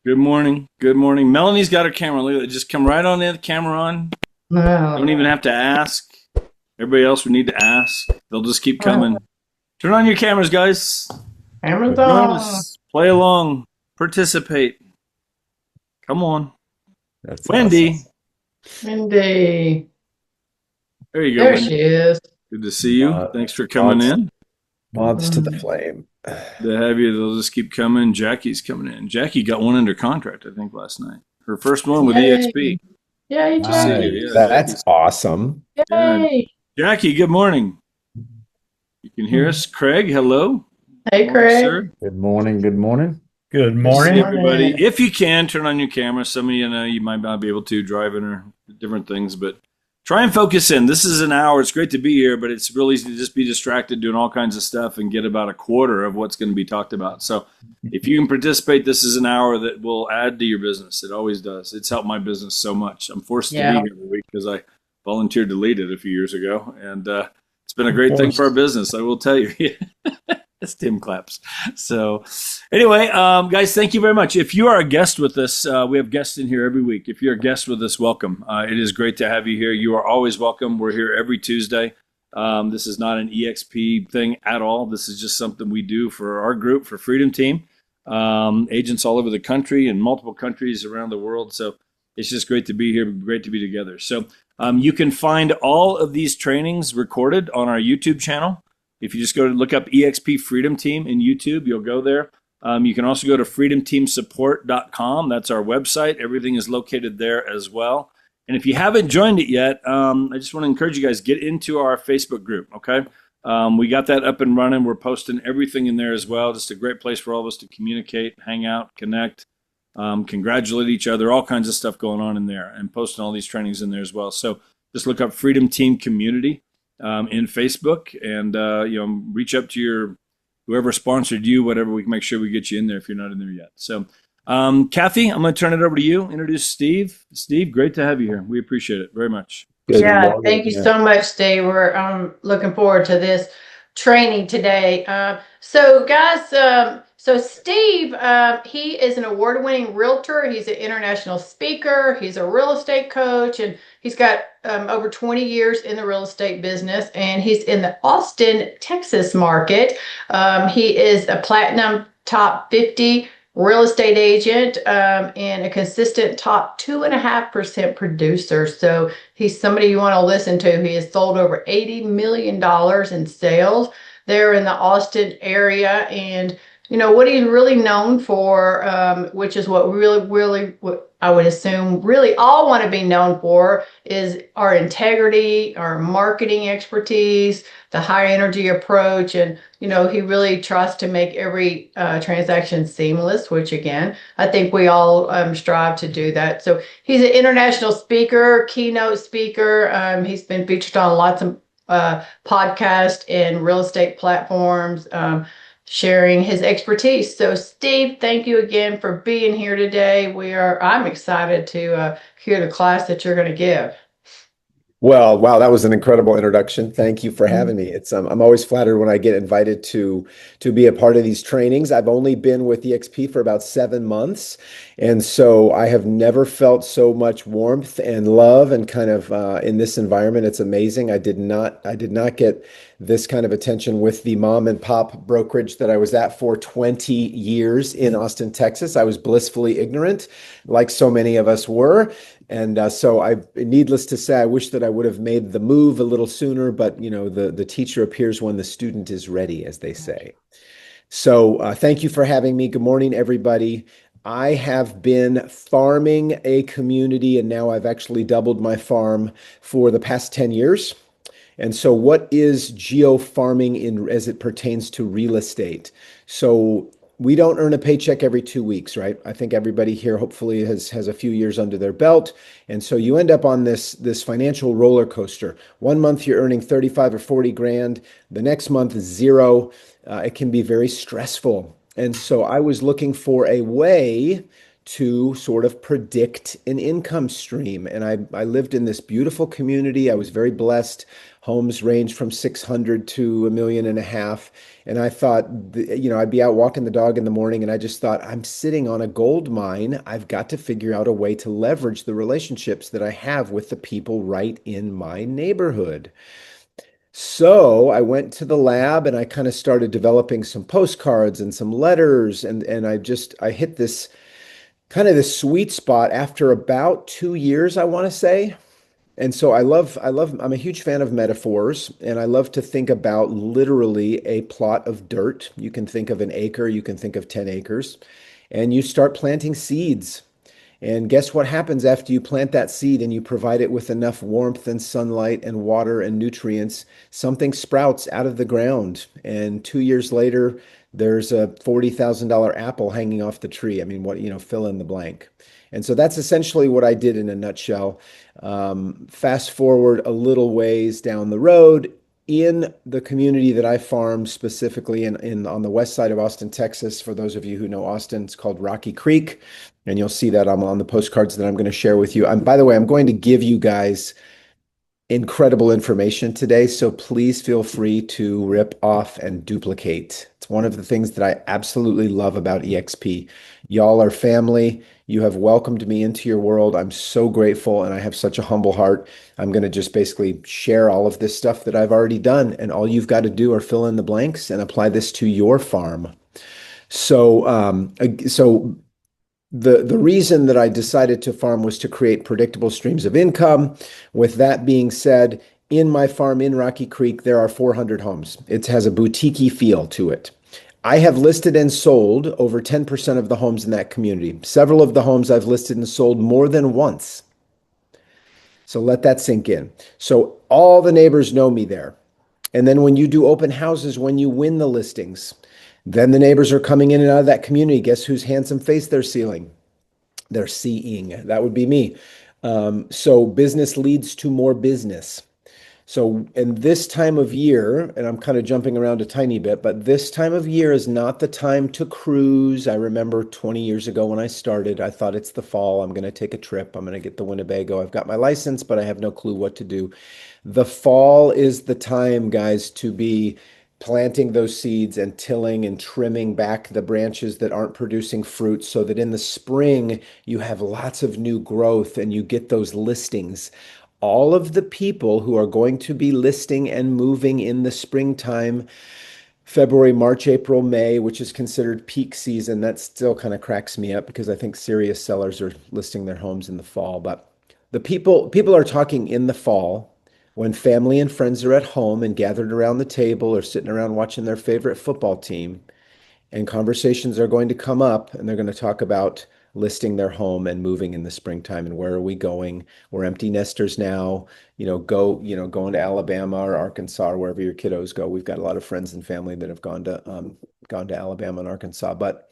Good morning. Good morning. Melanie's got her camera. Look at it. Just come right on in, the camera on. Don't even Oh, have to ask. Everybody else would need to ask. They'll just keep oh, coming. Turn on your cameras, guys. Join Amazon. us. Play along. Participate. Come on. That's awesome. Wendy. Mindy. There you go, There Wendy. she is. Good to see you. Mod, Thanks for coming mods, in. mods to the Mm. flame. To have you, they'll just keep coming. Jackie's coming in. Jackie got one under contract, I think, last night. Her first one with Yay. EXP. Yay, Good to see you. Jackie. Yeah, That's Jackie's. awesome. Yeah. Yay. Jackie, good morning. You can hear us. Craig, hello. Good Hey, morning, Craig. sir. Good morning. Good morning. Good Good to see morning. everybody. Morning. If you can, turn on your camera. Some of you know you might not be able to driving or different things, but try and focus in. This is an hour. It's great to be here, but it's real easy to just be distracted doing all kinds of stuff and get about a quarter of what's going to be talked about. So if you can participate, this is an hour that will add to your business. It always does. It's helped my business so much. I'm forced to be Yeah. here every week because I volunteered to lead it a few years ago, and it's been a Of great thing for our course. business. I will tell you. That's Tim claps. So, anyway, guys, thank you very much. If you are a guest with us, we have guests in here every week. If you're a guest with us, welcome. It is great to have you here. You are always welcome. We're here every Tuesday. This is not an EXP thing at all. This is just something we do for our group, for Freedom Team, agents all over the country and multiple countries around the world. So, it's just great to be here. Great to be together. So, you can find all of these trainings recorded on our YouTube channel. If you just go to look up EXP Freedom Team in YouTube, you'll go there. You can also go to freedomteamsupport.com. That's our website. Everything is located there as well. And if you haven't joined it yet, I just want to encourage you guys, get into our Facebook group, okay? We got that up and running. We're posting everything in there as well. Just a great place for all of us to communicate, hang out, connect, congratulate each other, all kinds of stuff going on in there, and posting all these trainings in there as well. So just look up Freedom Team Community in Facebook, and reach up to your whoever sponsored you, whatever. We can make sure we get you in there if you're not in there yet. So, Kathy, I'm going to turn it over to you. Introduce Steve. Steve, great to have you here. We appreciate it very much. Good Yeah, morning. thank you so much, Steve. We're looking forward to this training today. So, guys, so Steve, he is an award-winning realtor. He's an international speaker. He's a real estate coach, and he's got over 20 years in the real estate business. And he's in the Austin, Texas market. He is a platinum top 50 real estate agent and a consistent top 2.5% producer. So he's somebody you want to listen to. He has sold over $80 million in sales there in the Austin area. And, you know, what he's really known for, which is what what I would assume really all want to be known for, is our integrity, our marketing expertise, the high energy approach. And, you know, he really tries to make every transaction seamless, which again, I think we all strive to do that. So he's an international speaker, keynote speaker. He's been featured on lots of podcasts and real estate platforms, sharing his expertise. So Steve, thank you again for being here today. I'm excited to hear the class that you're going to give. Well, wow, that was an incredible introduction. Thank you for having me. It's I'm always flattered when I get invited to be a part of these trainings. I've only been with EXP for about 7 months, and so I have never felt so much warmth and love and kind of in this environment. It's amazing. I did not get this kind of attention with the mom and pop brokerage that I was at for 20 years in Austin, Texas. I was blissfully ignorant, like so many of us were. And needless to say, I wish that I would have made the move a little sooner, but you know, the teacher appears when the student is ready, as they say. So thank you for having me. Good morning, everybody. I have been farming a community, and now I've actually doubled my farm for the past 10 years. And so what is geo-farming as it pertains to real estate? So we don't earn a paycheck every 2 weeks, right? I think everybody here hopefully has a few years under their belt. And so you end up on this financial roller coaster. 1 month you're earning 35 or 40 grand. The next month is zero. It can be very stressful. And so I was looking for a way to sort of predict an income stream. And I lived in this beautiful community. I was very blessed. Homes range from 600 to 1.5 million. And I thought, I'd be out walking the dog in the morning and I just thought, I'm sitting on a gold mine. I've got to figure out a way to leverage the relationships that I have with the people right in my neighborhood. So I went to the lab and I kind of started developing some postcards and some letters. And I hit this kind of this sweet spot after about 2 years, I want to say. And so I'm a huge fan of metaphors, and I love to think about literally a plot of dirt. You can think of an acre, you can think of 10 acres, and you start planting seeds. And guess what happens after you plant that seed and you provide it with enough warmth and sunlight and water and nutrients? Something sprouts out of the ground. And 2 years later, there's a $40,000 apple hanging off the tree. I mean, fill in the blank. And so that's essentially what I did in a nutshell. Fast forward a little ways down the road, in the community that I farm, specifically on the west side of Austin, Texas. For those of you who know Austin, it's called Rocky Creek. And you'll see that I'm on the postcards that I'm going to share with you. By the way, I'm going to give you guys incredible information today, so please feel free to rip off and duplicate. It's one of the things that I absolutely love about EXP. Y'all are family. You have welcomed me into your world. I'm so grateful, and I have such a humble heart. I'm going to just basically share all of this stuff that I've already done, and all you've got to do are fill in the blanks and apply this to your farm. The reason that I decided to farm was to create predictable streams of income. With that being said, in my farm in Rocky Creek, there are 400 homes. It has a boutique-y feel to it. I have listed and sold over 10% of the homes in that community. Several of the homes I've listed and sold more than once. So let that sink in. So all the neighbors know me there. And then when you do open houses, when you win the listings, then the neighbors are coming in and out of that community. Guess whose handsome face they're seeing? They're seeing. That would be me. So business leads to more business. So in this time of year, and I'm kind of jumping around a tiny bit, but this time of year is not the time to cruise. I remember 20 years ago when I started, I thought it's the fall. I'm going to take a trip. I'm going to get to Winnebago. I've got my license, but I have no clue what to do. The fall is the time, guys, to be planting those seeds and tilling and trimming back the branches that aren't producing fruit, so that in the spring you have lots of new growth and you get those listings. All of the people who are going to be listing and moving in the springtime, February, March, April, May, which is considered peak season, that still kind of cracks me up because I think serious sellers are listing their homes in the fall. But the people are talking in the fall, when family and friends are at home and gathered around the table or sitting around watching their favorite football team, and conversations are going to come up, and they're going to talk about listing their home and moving in the springtime, and where are we going? We're empty nesters now, going to Alabama or Arkansas or wherever your kiddos go. We've got a lot of friends and family that have gone to Alabama and Arkansas, but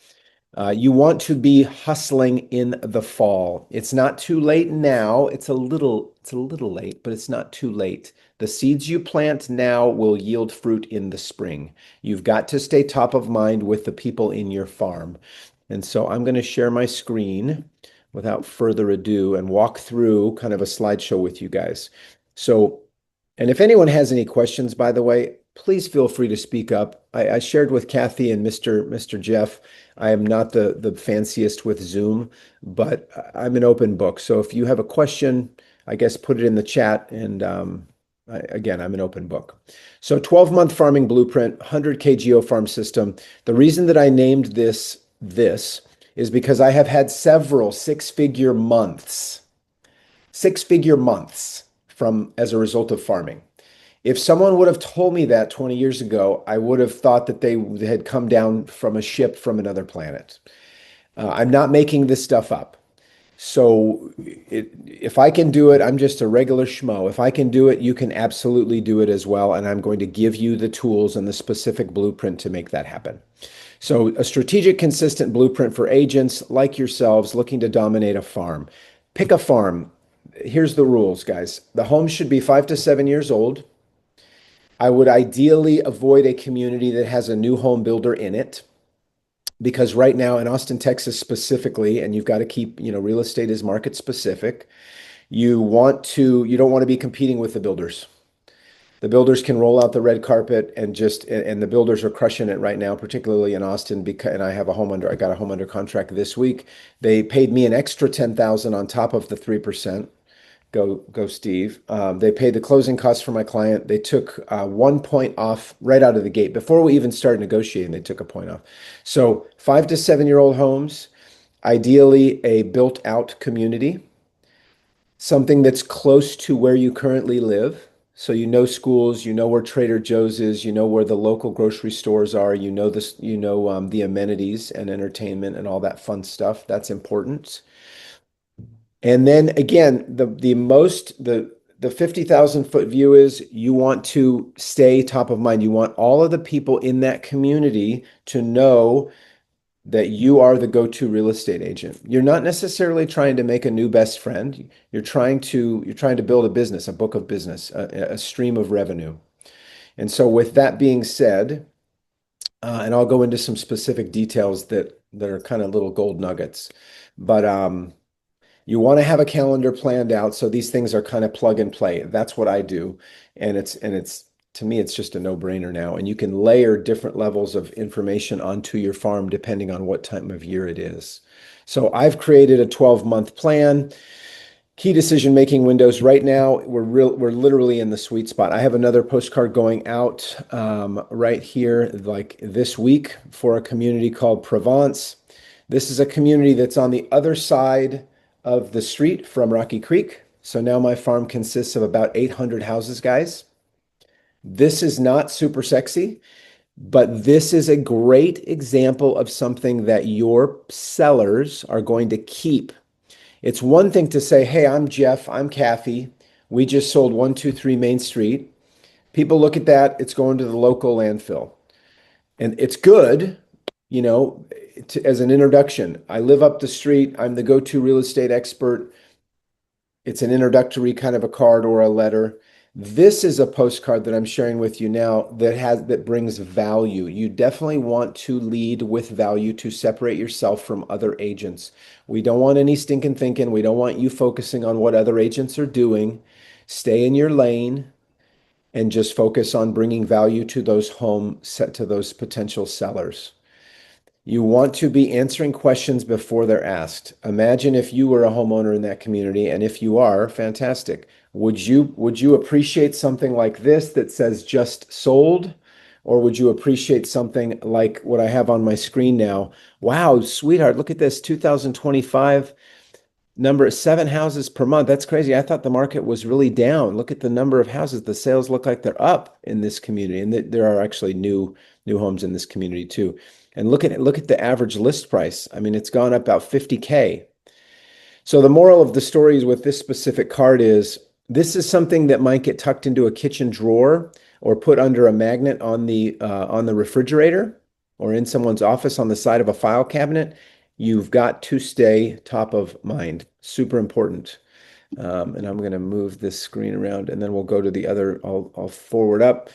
you want to be hustling in the fall. It's not too late now. It's a little late, but it's not too late. The seeds you plant now will yield fruit in the spring. You've got to stay top of mind with the people in your farm. And so I'm going to share my screen without further ado and walk through kind of a slideshow with you guys. And if anyone has any questions, by the way, please feel free to speak up. I shared with Kathy and Mr. Jeff, I am not the fanciest with Zoom, but I'm an open book. So if you have a question, I guess put it in the chat. And again, I'm an open book. So 12-month farming blueprint, 100K Geo-Farm system. The reason that I named this is because I have had several six-figure months as a result of farming. If someone would have told me that 20 years ago, I would have thought that they had come down from a ship from another planet. I'm not making this stuff up. So if I can do it, I'm just a regular schmo. If I can do it, you can absolutely do it as well. And I'm going to give you the tools and the specific blueprint to make that happen. So a strategic, consistent blueprint for agents like yourselves looking to dominate a farm. Pick a farm. Here's the rules, guys. The home should be 5 to 7 years old. I would ideally avoid a community that has a new home builder in it, because right now in Austin, Texas specifically, and you've got to keep, real estate is market specific. You don't want to be competing with the builders. The builders can roll out the red carpet and the builders are crushing it right now, particularly in Austin, and I got a home under contract this week. They paid me an extra 10,000 on top of the 3%. Go, Steve. They paid the closing costs for my client. They took 1 point off right out of the gate. Before we even started negotiating, they took a point off. So 5 to 7 year old homes, ideally a built out community, something that's close to where you currently live. So you know schools, you know where Trader Joe's is, you know where the local grocery stores are, you know this, the amenities and entertainment and all that fun stuff. That's important. And then again, the 50,000-foot view is you want to stay top of mind. You want all of the people in that community to know that you are the go-to real estate agent. You're not necessarily trying to make a new best friend. You're trying to build a business, a book of business, a stream of revenue. And so with that being said, and I'll go into some specific details that are kind of little gold nuggets, but you want to have a calendar planned out so these things are kind of plug and play. That's what I do. And it's to me, it's just a no-brainer now. And you can layer different levels of information onto your farm depending on what time of year it is. So I've created a 12-month plan. Key decision-making windows right now, we're literally in the sweet spot. I have another postcard going out right here like this week for a community called Provence. This is a community that's on the other side of the street from Rocky Creek. So now my farm consists of about 800 houses, guys. This is not super sexy, but this is a great example of something that your sellers are going to keep. It's one thing to say, hey, I'm Jeff, I'm Kathy. We just sold 123 Main Street. People look at that, it's going to the local landfill. And it's good, as an introduction. I live up the street. I'm the go-to real estate expert. It's an introductory kind of a card or a letter. This is a postcard that I'm sharing with you now that brings value. You definitely want to lead with value to separate yourself from other agents. We don't want any stinking thinking. We don't want you focusing on what other agents are doing. Stay in your lane and just focus on bringing value to those potential sellers. You want to be answering questions before they're asked. Imagine if you were a homeowner in that community, and if you are, fantastic. Would you appreciate something like this that says just sold? Or would you appreciate something like what I have on my screen now? Wow, sweetheart, look at this, 2025, number 7 houses per month. That's crazy. I thought the market was really down. Look at the number of houses. The sales look like they're up in this community. And there are actually new homes in this community too. And look at the average list price. I mean, it's gone up about 50K. So the moral of the story with this specific card is this is something that might get tucked into a kitchen drawer or put under a magnet on the refrigerator or in someone's office on the side of a file cabinet. You've got to stay top of mind. Super important. And I'm going to move this screen around and then we'll go to the other. I'll forward up.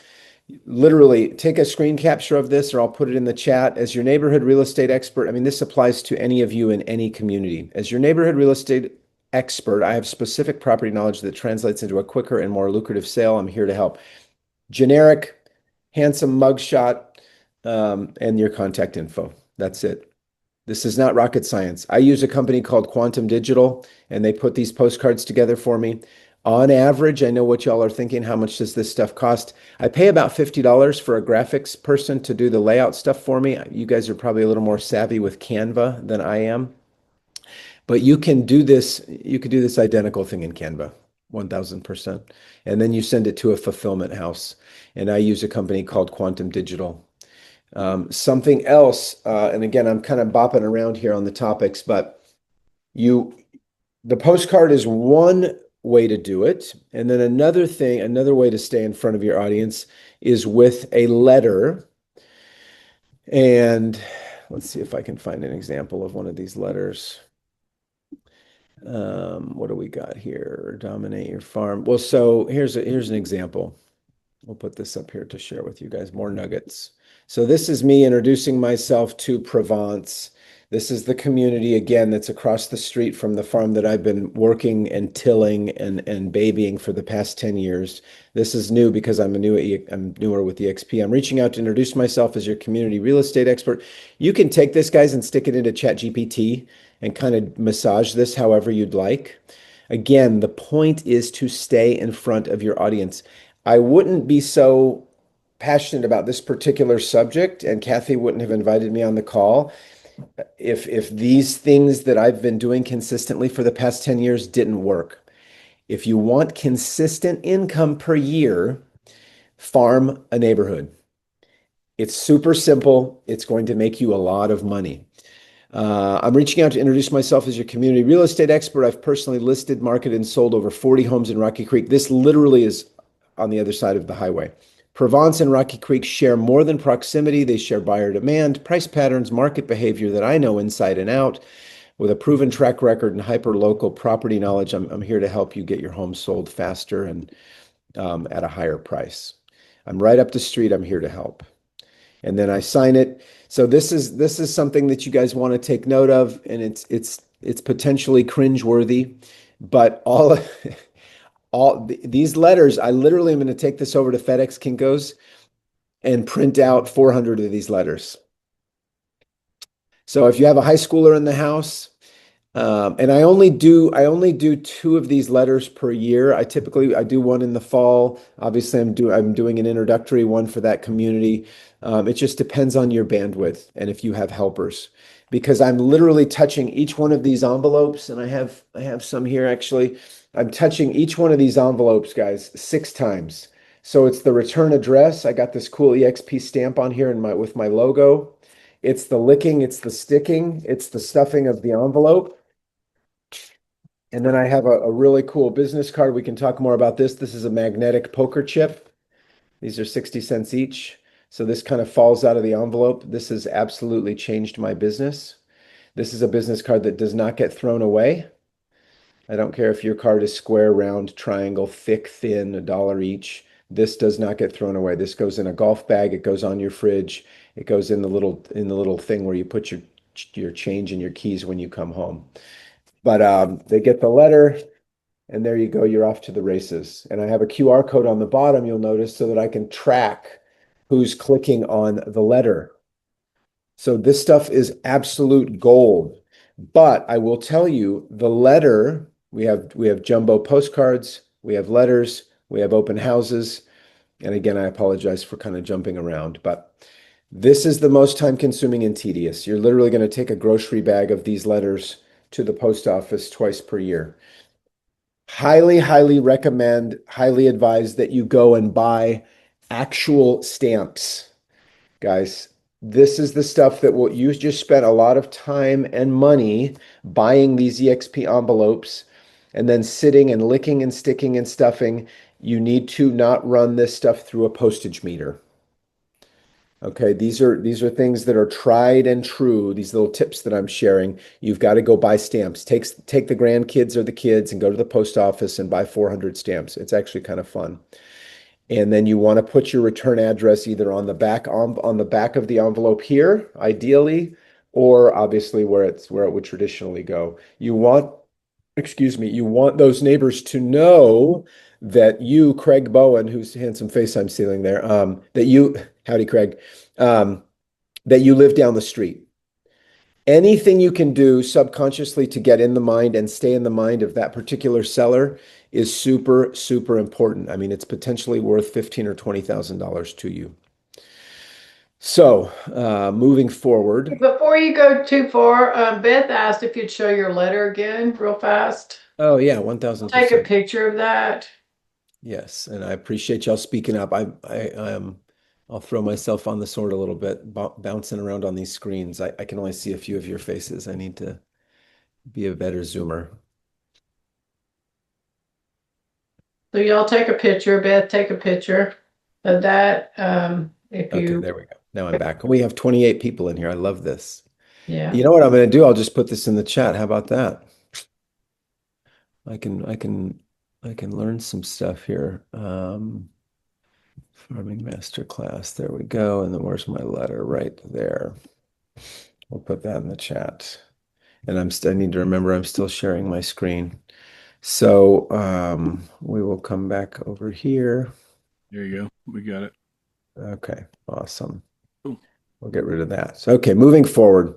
Literally take a screen capture of this or I'll put it in the chat. As your neighborhood real estate expert, I mean, this applies to any of you in any community. As your neighborhood real estate expert, I have specific property knowledge that translates into a quicker and more lucrative sale. I'm here to help. Generic, handsome mugshot, and your contact info. That's it. This is not rocket science. I use a company called Quantum Digital, and they put these postcards together for me. On average, I know what y'all are thinking. How much does this stuff cost? I pay about $50 for a graphics person to do the layout stuff for me. You guys are probably a little more savvy with Canva than I am. But you can do this. You could do this identical thing in Canva, 1000%. And then you send it to a fulfillment house. And I use a company called Quantum Digital. Something else, and again, I'm kind of bopping around here on the topics, but the postcard is one way to do it. And then another way to stay in front of your audience is with a letter. And let's see if I can find an example of one of these letters. What do we got here? Dominate your farm. Well, so here's an example. We'll put this up here to share with you guys more nuggets. So this is me introducing myself to Provence. This is the community again that's across the street from the farm that I've been working and tilling and babying for the past 10 years. This is new because I'm newer with EXP. I'm reaching out to introduce myself as your community real estate expert. You can take this, guys, and stick it into ChatGPT and kind of massage this however you'd like. Again, the point is to stay in front of your audience. I wouldn't be so passionate about this particular subject, and Kathy wouldn't have invited me on the call if these things that I've been doing consistently for the past 10 years didn't work. If you want consistent income per year, farm a neighborhood. It's super simple. It's going to make you a lot of money. I'm reaching out to introduce myself as your community real estate expert. I've personally listed, marketed, and sold over 40 homes in Rocky Creek. This literally is on the other side of the highway. Provence and Rocky Creek share more than proximity. They share buyer demand, price patterns, market behavior that I know inside and out. With a proven track record and hyper-local property knowledge, I'm here to help you get your home sold faster and at a higher price. I'm right up the street. I'm here to help. And then I sign it. So this is something that you guys want to take note of, and it's potentially cringeworthy, but all these letters, I literally am going to take this over to FedEx Kinko's and print out 400 of these letters. So if you have a high schooler in the house, and I only do two of these letters per year. I do one in the fall. Obviously, I'm doing an introductory one for that community. It just depends on your bandwidth and if you have helpers, because I'm literally touching each one of these envelopes, and I have some here actually. I'm touching each one of these envelopes, guys, 6 times. So it's the return address. I got this cool EXP stamp on here with my logo. It's the licking, it's the sticking, it's the stuffing of the envelope. And then I have a really cool business card. We can talk more about this. This is a magnetic poker chip. These are 60 cents each. So this kind of falls out of the envelope. This has absolutely changed my business. This is a business card that does not get thrown away. I don't care if your card is square, round, triangle, thick, thin, $1 each. This does not get thrown away. This goes in a golf bag. It goes on your fridge. It goes in the little thing where you put your change and your keys when you come home. But they get the letter, and there you go. You're off to the races. And I have a QR code on the bottom, you'll notice, so that I can track who's clicking on the letter. So this stuff is absolute gold. But I will tell you, the letter, we have jumbo postcards, we have letters, we have open houses. And again, I apologize for kind of jumping around, but this is the most time consuming and tedious. You're literally going to take a grocery bag of these letters to the post office twice per year. Highly, highly recommend, highly advise that you go and buy actual stamps. Guys, this is the stuff that you just spent a lot of time and money buying these EXP envelopes and then sitting and licking and sticking and stuffing. You need to not run this stuff through a postage meter. Okay, these are things that are tried and true. These little tips that I'm sharing. You've got to go buy stamps. Take the grandkids or the kids and go to the post office and buy 400 stamps. It's actually kind of fun. And then you want to put your return address either on the back of the envelope here, ideally, or obviously where it would traditionally go. You want those neighbors to know that you, Craig Bowen, whose handsome face I'm seeing there, howdy, Craig, that you live down the street. Anything you can do subconsciously to get in the mind and stay in the mind of that particular seller is super, super important. I mean, it's potentially worth $15,000 or $20,000 to you. So, moving forward. Before you go too far, Beth asked if you'd show your letter again real fast. Oh yeah, 1,000%. Take a picture of that. Yes, and I appreciate y'all speaking up. I'll throw myself on the sword a little bit, bouncing around on these screens. I can only see a few of your faces. I need to be a better zoomer. So y'all take a picture, Beth, take a picture of that. Okay, there we go. Now I'm back. We have 28 people in here. I love this. Yeah. You know what I'm going to do? I'll just put this in the chat. How about that? I can learn some stuff here. Farming Masterclass. There we go. And then where's my letter? Right there. We'll put that in the chat. And I need to remember I'm still sharing my screen. So we will come back over here. There you go. We got it. Okay, awesome. Cool. We'll get rid of that. So, okay, moving forward.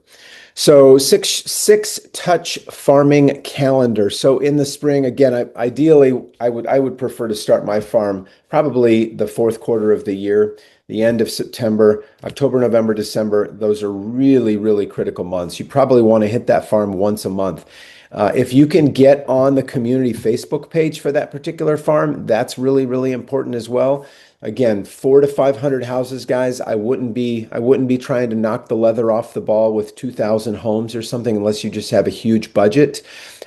So six touch farming calendar. So in the spring, again, ideally, I would prefer to start my farm probably the fourth quarter of the year, the end of September, October, November, December. Those are really, really critical months. You probably want to hit that farm once a month. If you can get on the community Facebook page for that particular farm, that's really, really important as well. Again, 400 to 500 houses, guys. I wouldn't be trying to knock the leather off the ball with 2,000 homes or something unless you just have a huge budget.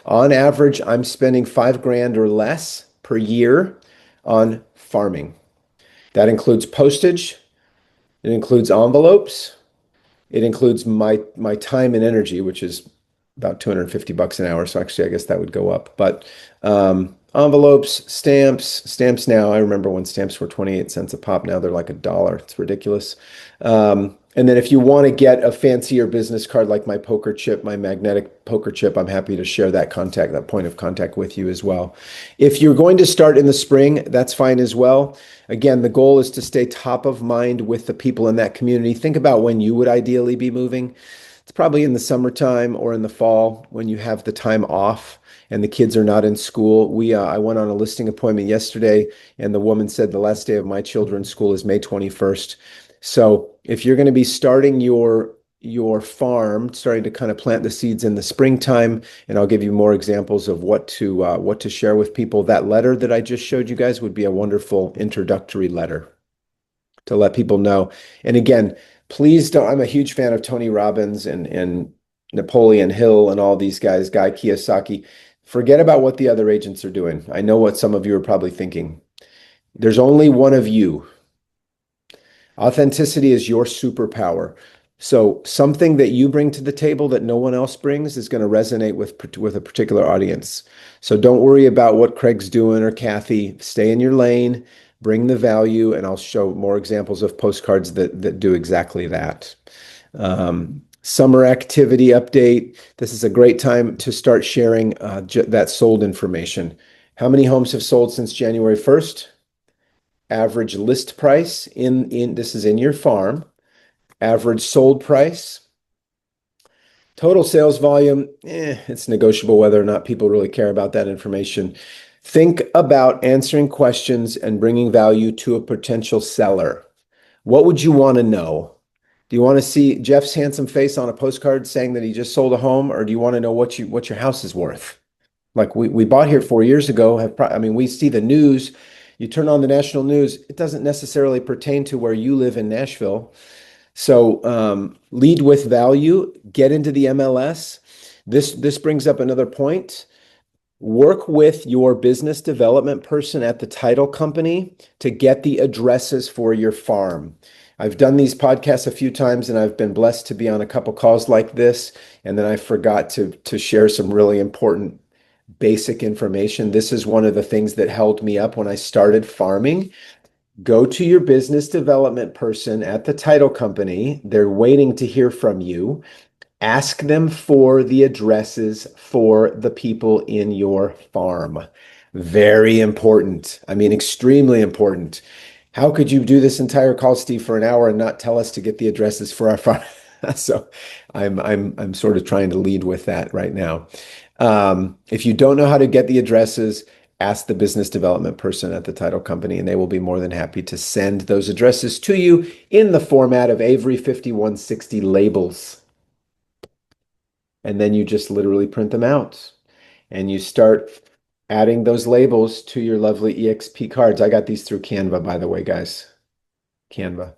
On average, I'm spending $5,000 or less per year on farming. That includes postage. It includes envelopes. It includes my time and energy, which is about $250 an hour. So actually, I guess that would go up. But envelopes, stamps now. I remember when stamps were 28 cents a pop. Now they're like $1. It's ridiculous. And then if you want to get a fancier business card like my poker chip, my magnetic poker chip, I'm happy to share that point of contact with you as well. If you're going to start in the spring, that's fine as well. Again, the goal is to stay top of mind with the people in that community. Think about when you would ideally be moving. It's probably in the summertime or in the fall when you have the time off and the kids are not in school. I went on a listing appointment yesterday, and the woman said the last day of my children's school is May 21st. So if you're going to be starting your farm, starting to kind of plant the seeds in the springtime, and I'll give you more examples of what to share with people. That letter that I just showed you guys would be a wonderful introductory letter to let people know. And again, please don't. I'm a huge fan of Tony Robbins and Napoleon Hill and all these guys, Guy Kiyosaki. Forget about what the other agents are doing. I know what some of you are probably thinking. There's only one of you. Authenticity is your superpower. So something that you bring to the table that no one else brings is going to resonate with a particular audience. So don't worry about what Craig's doing or Kathy. Stay in your lane, bring the value, and I'll show more examples of postcards that do exactly that. Summer activity update. This is a great time to start sharing that sold information. How many homes have sold since January 1st? Average list price this is in your farm. Average sold price. Total sales volume, it's negotiable whether or not people really care about that information. Think about answering questions and bringing value to a potential seller. What would you want to know? Do you want to see Jeff's handsome face on a postcard saying that he just sold a home, or do you want to know what your house is worth? Like we bought here 4 years ago. We see the news. You turn on the national news, it doesn't necessarily pertain to where you live in Nashville. So lead with value, get into the MLS. This brings up another point. Work with your business development person at the title company to get the addresses for your farm. I've done these podcasts a few times, and I've been blessed to be on a couple calls like this, and then I forgot to share some really important basic information. This is one of the things that held me up when I started farming. Go to your business development person at the title company. They're waiting to hear from you. Ask them for the addresses for the people in your farm. Very important. I mean, extremely important. How could you do this entire call, Steve, for an hour and not tell us to get the addresses for our farm? So I'm sort of trying to lead with that right now. If you don't know how to get the addresses, ask the business development person at the title company, and they will be more than happy to send those addresses to you in the format of Avery 5160 labels. And then you just literally print them out and you start adding those labels to your lovely EXP cards. I got these through Canva, by the way, guys. Canva.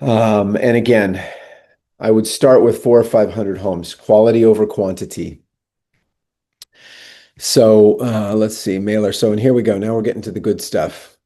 And again, I would start with 400 or 500 homes, quality over quantity. So let's see, mailer. So, and here we go. Now we're getting to the good stuff.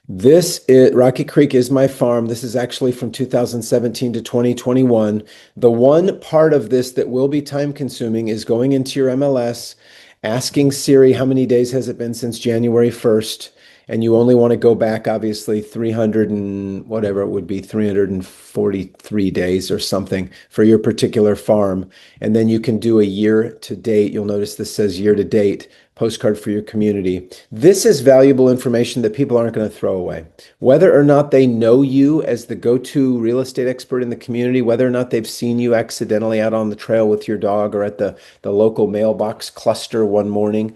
Rocky Creek is my farm. This is actually from 2017 to 2021. The one part of this that will be time consuming is going into your MLS, asking Siri how many days has it been since January 1st, and you only want to go back, obviously, 300 and whatever it would be, 343 days or something for your particular farm. And then you can do a year to date. You'll notice this says year to date postcard for your community. This is valuable information that people aren't going to throw away. Whether or not they know you as the go-to real estate expert in the community, whether or not they've seen you accidentally out on the trail with your dog or at the local mailbox cluster one morning,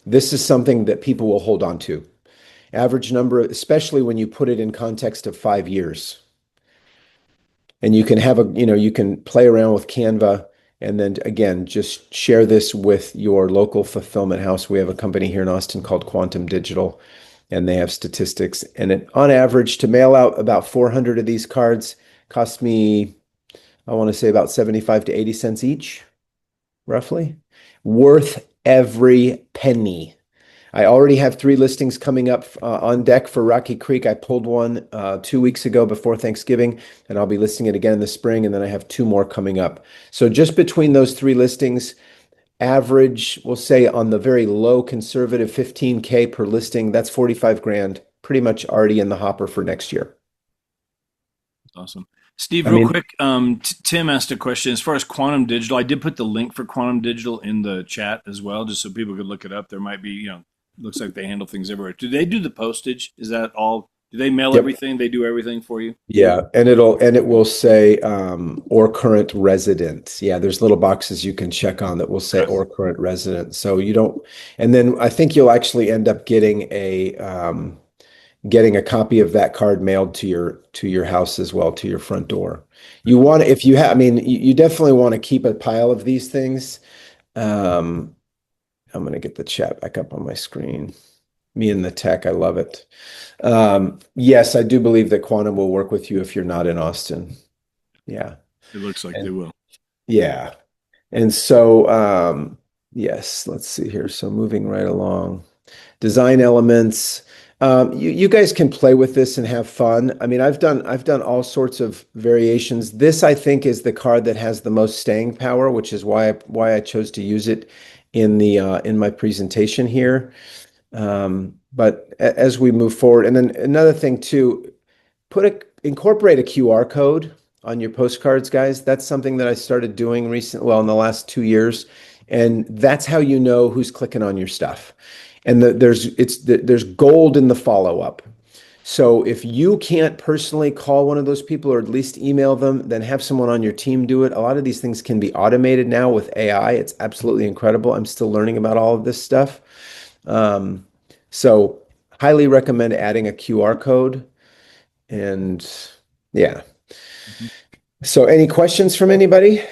this is something that people will hold on to. Average number, especially when you put it in context of 5 years. And you can have you can play around with Canva and then again, just share this with your local fulfillment house. We have a company here in Austin called Quantum Digital, and they have statistics. And on average, to mail out about 400 of these cards cost me, I want to say about 75 to 80 cents each, roughly. Worth every penny. I already have 3 listings coming up on deck for Rocky Creek. I pulled one 2 weeks ago before Thanksgiving, and I'll be listing it again in the spring, and then I have 2 more coming up. So just between those 3 listings, average, we'll say on the very low conservative 15K per listing, that's 45 grand, pretty much already in the hopper for next year. Awesome. Steve, real quick, Tim asked a question. As far as Quantum Digital, I did put the link for Quantum Digital in the chat as well, just so people could look it up. There might be, looks like they handle things everywhere. Do they do the postage? Is that all? Do they mail everything? They do everything for you? Yeah, and it will say or current resident. Yeah, there's little boxes you can check on that will say or current resident. So you don't, and then I think you'll actually end up getting a copy of that card mailed to your house as well, to your front door. You want, if you have, you definitely want to keep a pile of these things. I'm going to get the chat back up on my screen. Me and the tech, I love it. Yes, I do believe that Quantum will work with you if you're not in Austin. Yeah. It looks like they will. Yeah. And so, yes, let's see here. So moving right along. Design elements. You guys can play with this and have fun. I've done all sorts of variations. This, I think, is the card that has the most staying power, which is why I chose to use it in my presentation here. But as we move forward, and then another thing too, incorporate a QR code on your postcards, guys. That's something that I started doing in the last 2 years, and that's how you know who's clicking on your stuff. And there's gold in the follow-up. So if you can't personally call one of those people or at least email them, then have someone on your team do it. A lot of these things can be automated now with AI. It's absolutely incredible. I'm still learning about all of this stuff. So highly recommend adding a QR code. And yeah. So any questions from anybody?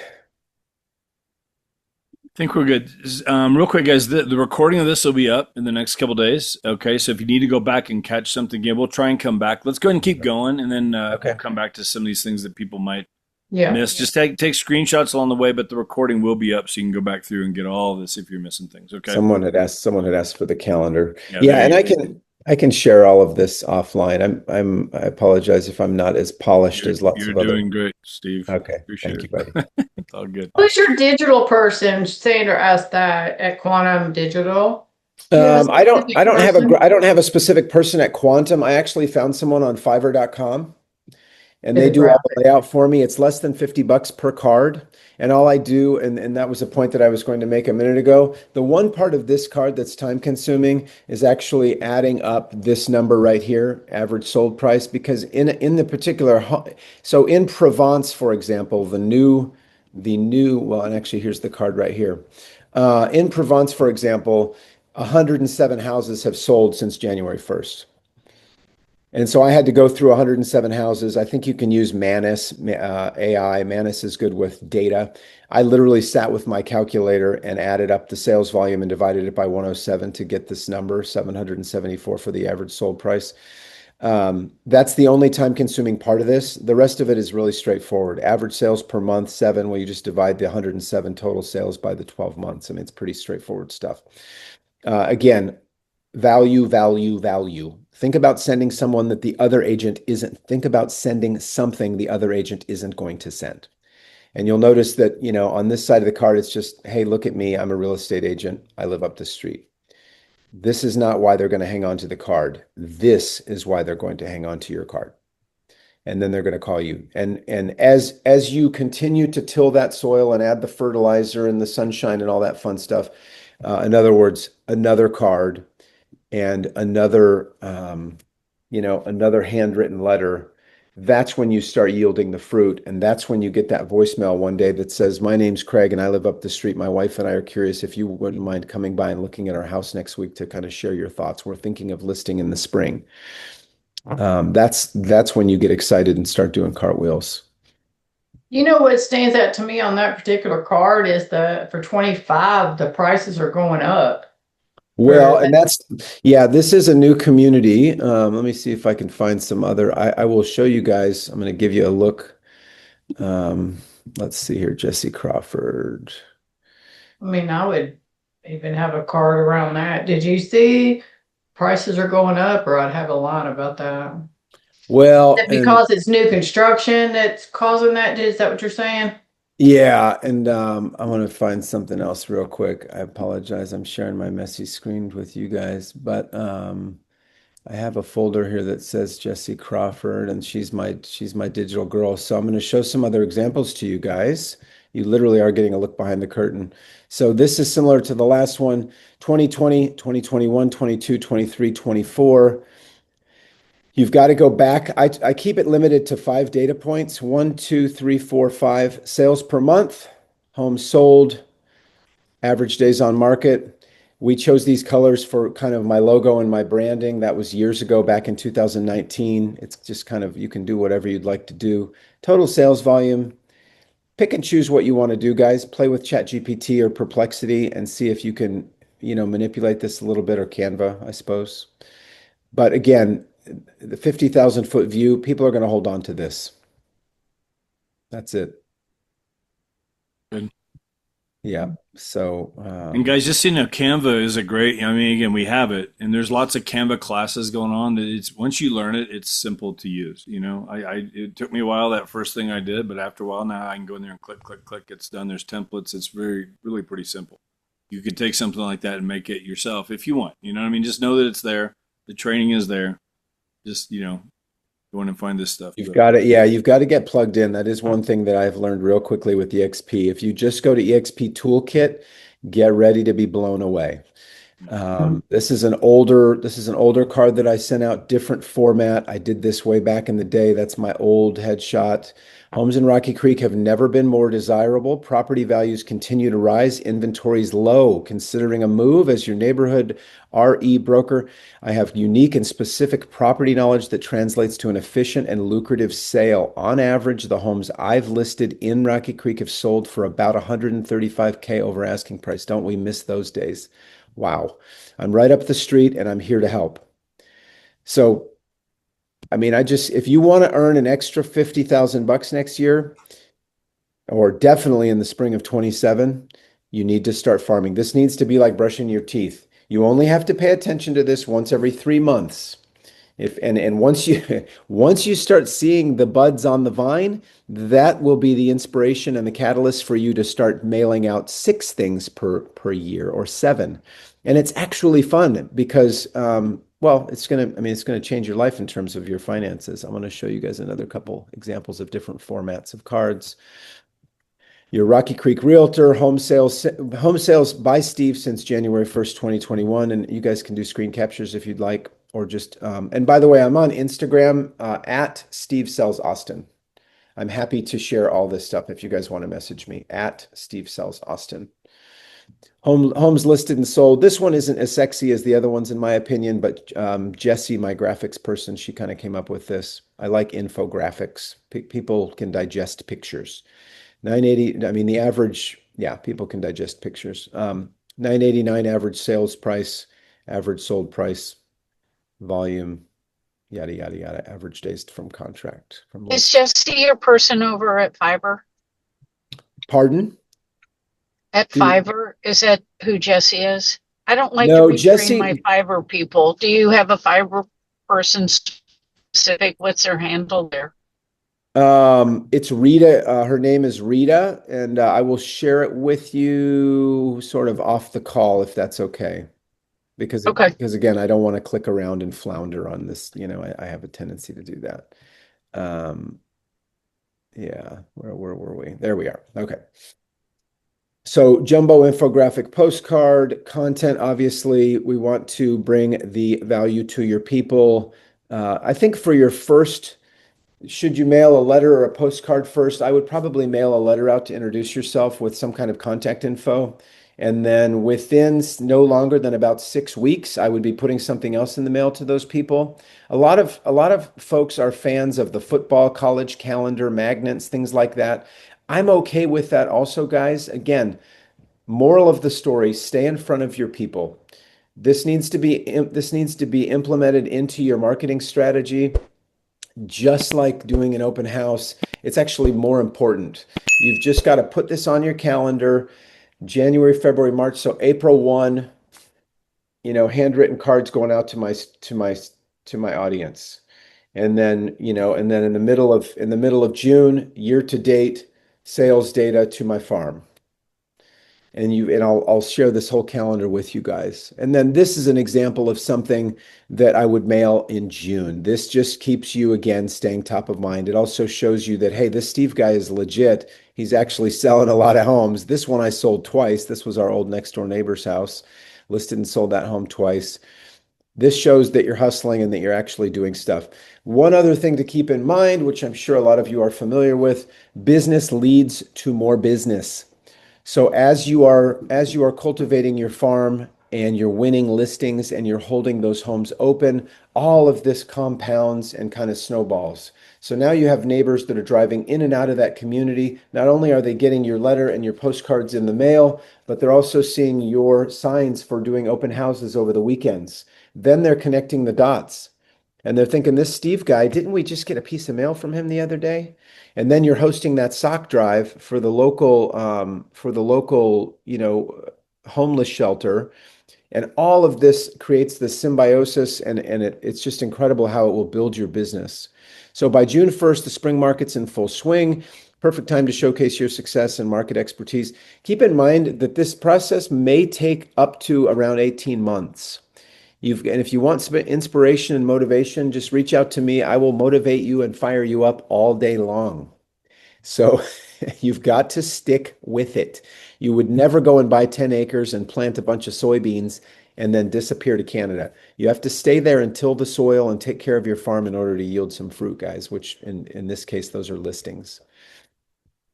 I think we're good. Real quick, guys, the recording of this will be up in the next couple of days. Okay, so if you need to go back and catch something again, we'll try and come back. Let's go ahead and keep going, and then we'll come back to some of these things that people might miss. Just take screenshots along the way, but the recording will be up, so you can go back through and get all of this if you're missing things. Okay. Someone had asked for the calendar. Yeah, and I can share all of this offline. I apologize if I'm not as polished as lots of other. You're doing great, Steve. Okay, Appreciate thank you, buddy. It's all good. Who's your digital person? Sandra asked that at Quantum Digital. I don't have a specific person at Quantum. I actually found someone on Fiverr.com. And they do all the layout for me. It's less than $50 per card. And all I do, and that was a point that I was going to make a minute ago, the one part of this card that's time consuming is actually adding up this number right here, average sold price, because in the particular, so in Provence, for example, the new, well, and actually here's the card right here. In Provence, for example, 107 houses have sold since January 1st. And so I had to go through 107 houses. I think you can use Manus, AI. Manus is good with data. I literally sat with my calculator and added up the sales volume and divided it by 107 to get this number, 774 for the average sold price. That's the only time consuming part of this. The rest of it is really straightforward. Average sales per month, 7. Well, you just divide the 107 total sales by the 12 months. It's pretty straightforward stuff. Again, value. Think about sending someone that the other agent isn't. Think about sending something the other agent isn't going to send. And you'll notice that, on this side of the card, it's just, hey, look at me. I'm a real estate agent. I live up the street. This is not why they're going to hang on to the card. This is why they're going to hang on to your card. And then they're going to call you. And as you continue to till that soil and add the fertilizer and the sunshine and all that fun stuff, in other words, another card and another another handwritten letter, that's when you start yielding the fruit. And that's when you get that voicemail one day that says, my name's Craig and I live up the street. My wife and I are curious if you wouldn't mind coming by and looking at our house next week to kind of share your thoughts. We're thinking of listing in the spring. That's when you get excited and start doing cartwheels. You know what stands out to me on that particular card is for 25, the prices are going up. Well, and this is a new community. Let me see if I can find some other. I will show you guys. I'm going to give you a look. Let's see here, Jesse Crawford. I mean, I would even have a card around that. Did you see prices are going up, or I'd have a line about that? Well, Is it because it's new construction that's causing that? Is that what you're saying? yeah, and I want to find something else real quick. I apologize. I'm sharing my messy screen with you guys, but I have a folder here that says Jessie Crawford, and she's my digital girl. So I'm going to show some other examples to you guys. You literally are getting a look behind the curtain. So this is similar to the last one, 2020, 2021, 22, 23, 24. You've got to go back. I keep it limited to 5 data points. 1, 2, 3, 4, 5 sales per month, homes sold, average days on market. We chose these colors for kind of my logo and my branding. That was years ago, back in 2019. It's just kind of, you can do whatever you'd like to do. Total sales volume. Pick and choose what you want to do, guys. Play with ChatGPT or Perplexity and see if you can, manipulate this a little bit, or Canva, I suppose. But again, the 50,000 foot view, people are going to hold on to this. That's it. Good. Yeah. So, and guys, just so you know, Canva is a great, I mean, again, we have it, and there's lots of Canva classes going on. It's once you learn it, it's simple to use. It took me a while, that first thing I did, but after a while now I can go in there and click, click, click. It's done. There's templates. It's really pretty simple. You could take something like that and make it yourself if you want. You know what I mean? Just know that it's there. The training is there. Just, go in and find this stuff. You've got it. Yeah, you've got to get plugged in. That is one thing that I've learned real quickly with EXP. If you just go to EXP Toolkit, get ready to be blown away. This is an older card that I sent out, different format. I did this way back in the day. That's my old headshot. Homes in Rocky Creek have never been more desirable. Property values continue to rise. Inventory's low. Considering a move as your neighborhood RE broker, I have unique and specific property knowledge that translates to an efficient and lucrative sale. On average, the homes I've listed in Rocky Creek have sold for about $135K over asking price. Don't we miss those days? Wow. I'm right up the street and I'm here to help. So, I mean, if you want to earn an extra $50,000 next year, or definitely in the spring of 27, you need to start farming. This needs to be like brushing your teeth. You only have to pay attention to this once every 3 months. Once you start seeing the buds on the vine, that will be the inspiration and the catalyst for you to start mailing out 6 things per year, or 7. And it's actually fun because it's going to change your life in terms of your finances. I'm going to show you guys another couple examples of different formats of cards. Your Rocky Creek Realtor, home sales by Steve since January 1st, 2021. And you guys can do screen captures if you'd like, or just, and by the way, I'm on Instagram at Steve Sells Austin. I'm happy to share all this stuff if you guys want to message me at Steve Sells Austin. Homes listed and sold. This one isn't as sexy as the other ones, in my opinion, but Jessie, my graphics person, she kind of came up with this. I like infographics. People can digest pictures. 980, I mean, the average, people can digest pictures. 989 average sales price, average sold price, volume, yada, yada, yada, average days from contract. Is Jessie your person over at Fiverr? Pardon? At Fiverr? Is that who Jessie is? I don't like No, to retrain my Fiverr people. Do you have a Fiverr person specific? What's their handle there? It's Rita. Her name is Rita, and I will share it with you sort of off the call if that's okay. Okay. because again, I don't want to click around and flounder on this. I have a tendency to do that. Um, yeah, where were we? There we are. Okay. So jumbo infographic postcard content, obviously, we want to bring the value to your people. I think for your first, should you mail a letter or a postcard first? I would probably mail a letter out to introduce yourself with some kind of contact info. And then within no longer than about 6 weeks, I would be putting something else in the mail to those people. A lot of folks are fans of the football college calendar, magnets, things like that. I'm okay with that also, guys. Again, moral of the story, stay in front of your people. This needs to be implemented into your marketing strategy. Just like doing an open house, it's actually more important. You've just got to put this on your calendar, January, February, March. So April 1, handwritten cards going out to my audience. And then, in the middle of June, year to date sales data to my farm. And I'll share this whole calendar with you guys. And then this is an example of something that I would mail in June. This just keeps you, again, staying top of mind. It also shows you that, hey, this Steve guy is legit. He's actually selling a lot of homes. This one I sold twice. This was our old next door neighbor's house. Listed and sold that home twice. This shows that you're hustling and that you're actually doing stuff. One other thing to keep in mind, which I'm sure a lot of you are familiar with, business leads to more business. So as you are cultivating your farm and you're winning listings and you're holding those homes open, all of this compounds and kind of snowballs. So now you have neighbors that are driving in and out of that community. Not only are they getting your letter and your postcards in the mail, but they're also seeing your signs for doing open houses over the weekends. Then they're connecting the dots. And they're thinking, this Steve guy, didn't we just get a piece of mail from him the other day? And then you're hosting that sock drive for the local, homeless shelter. And all of this creates this symbiosis, and it's just incredible how it will build your business. So by June 1st, the spring market's in full swing. Perfect time to showcase your success and market expertise. Keep in mind that this process may take up to around 18 months. And if you want some inspiration and motivation, just reach out to me. I will motivate you and fire you up all day long. So you've got to stick with it. You would never go and buy 10 acres and plant a bunch of soybeans and then disappear to Canada. You have to stay there and till the soil and take care of your farm in order to yield some fruit, guys, which in this case, those are listings.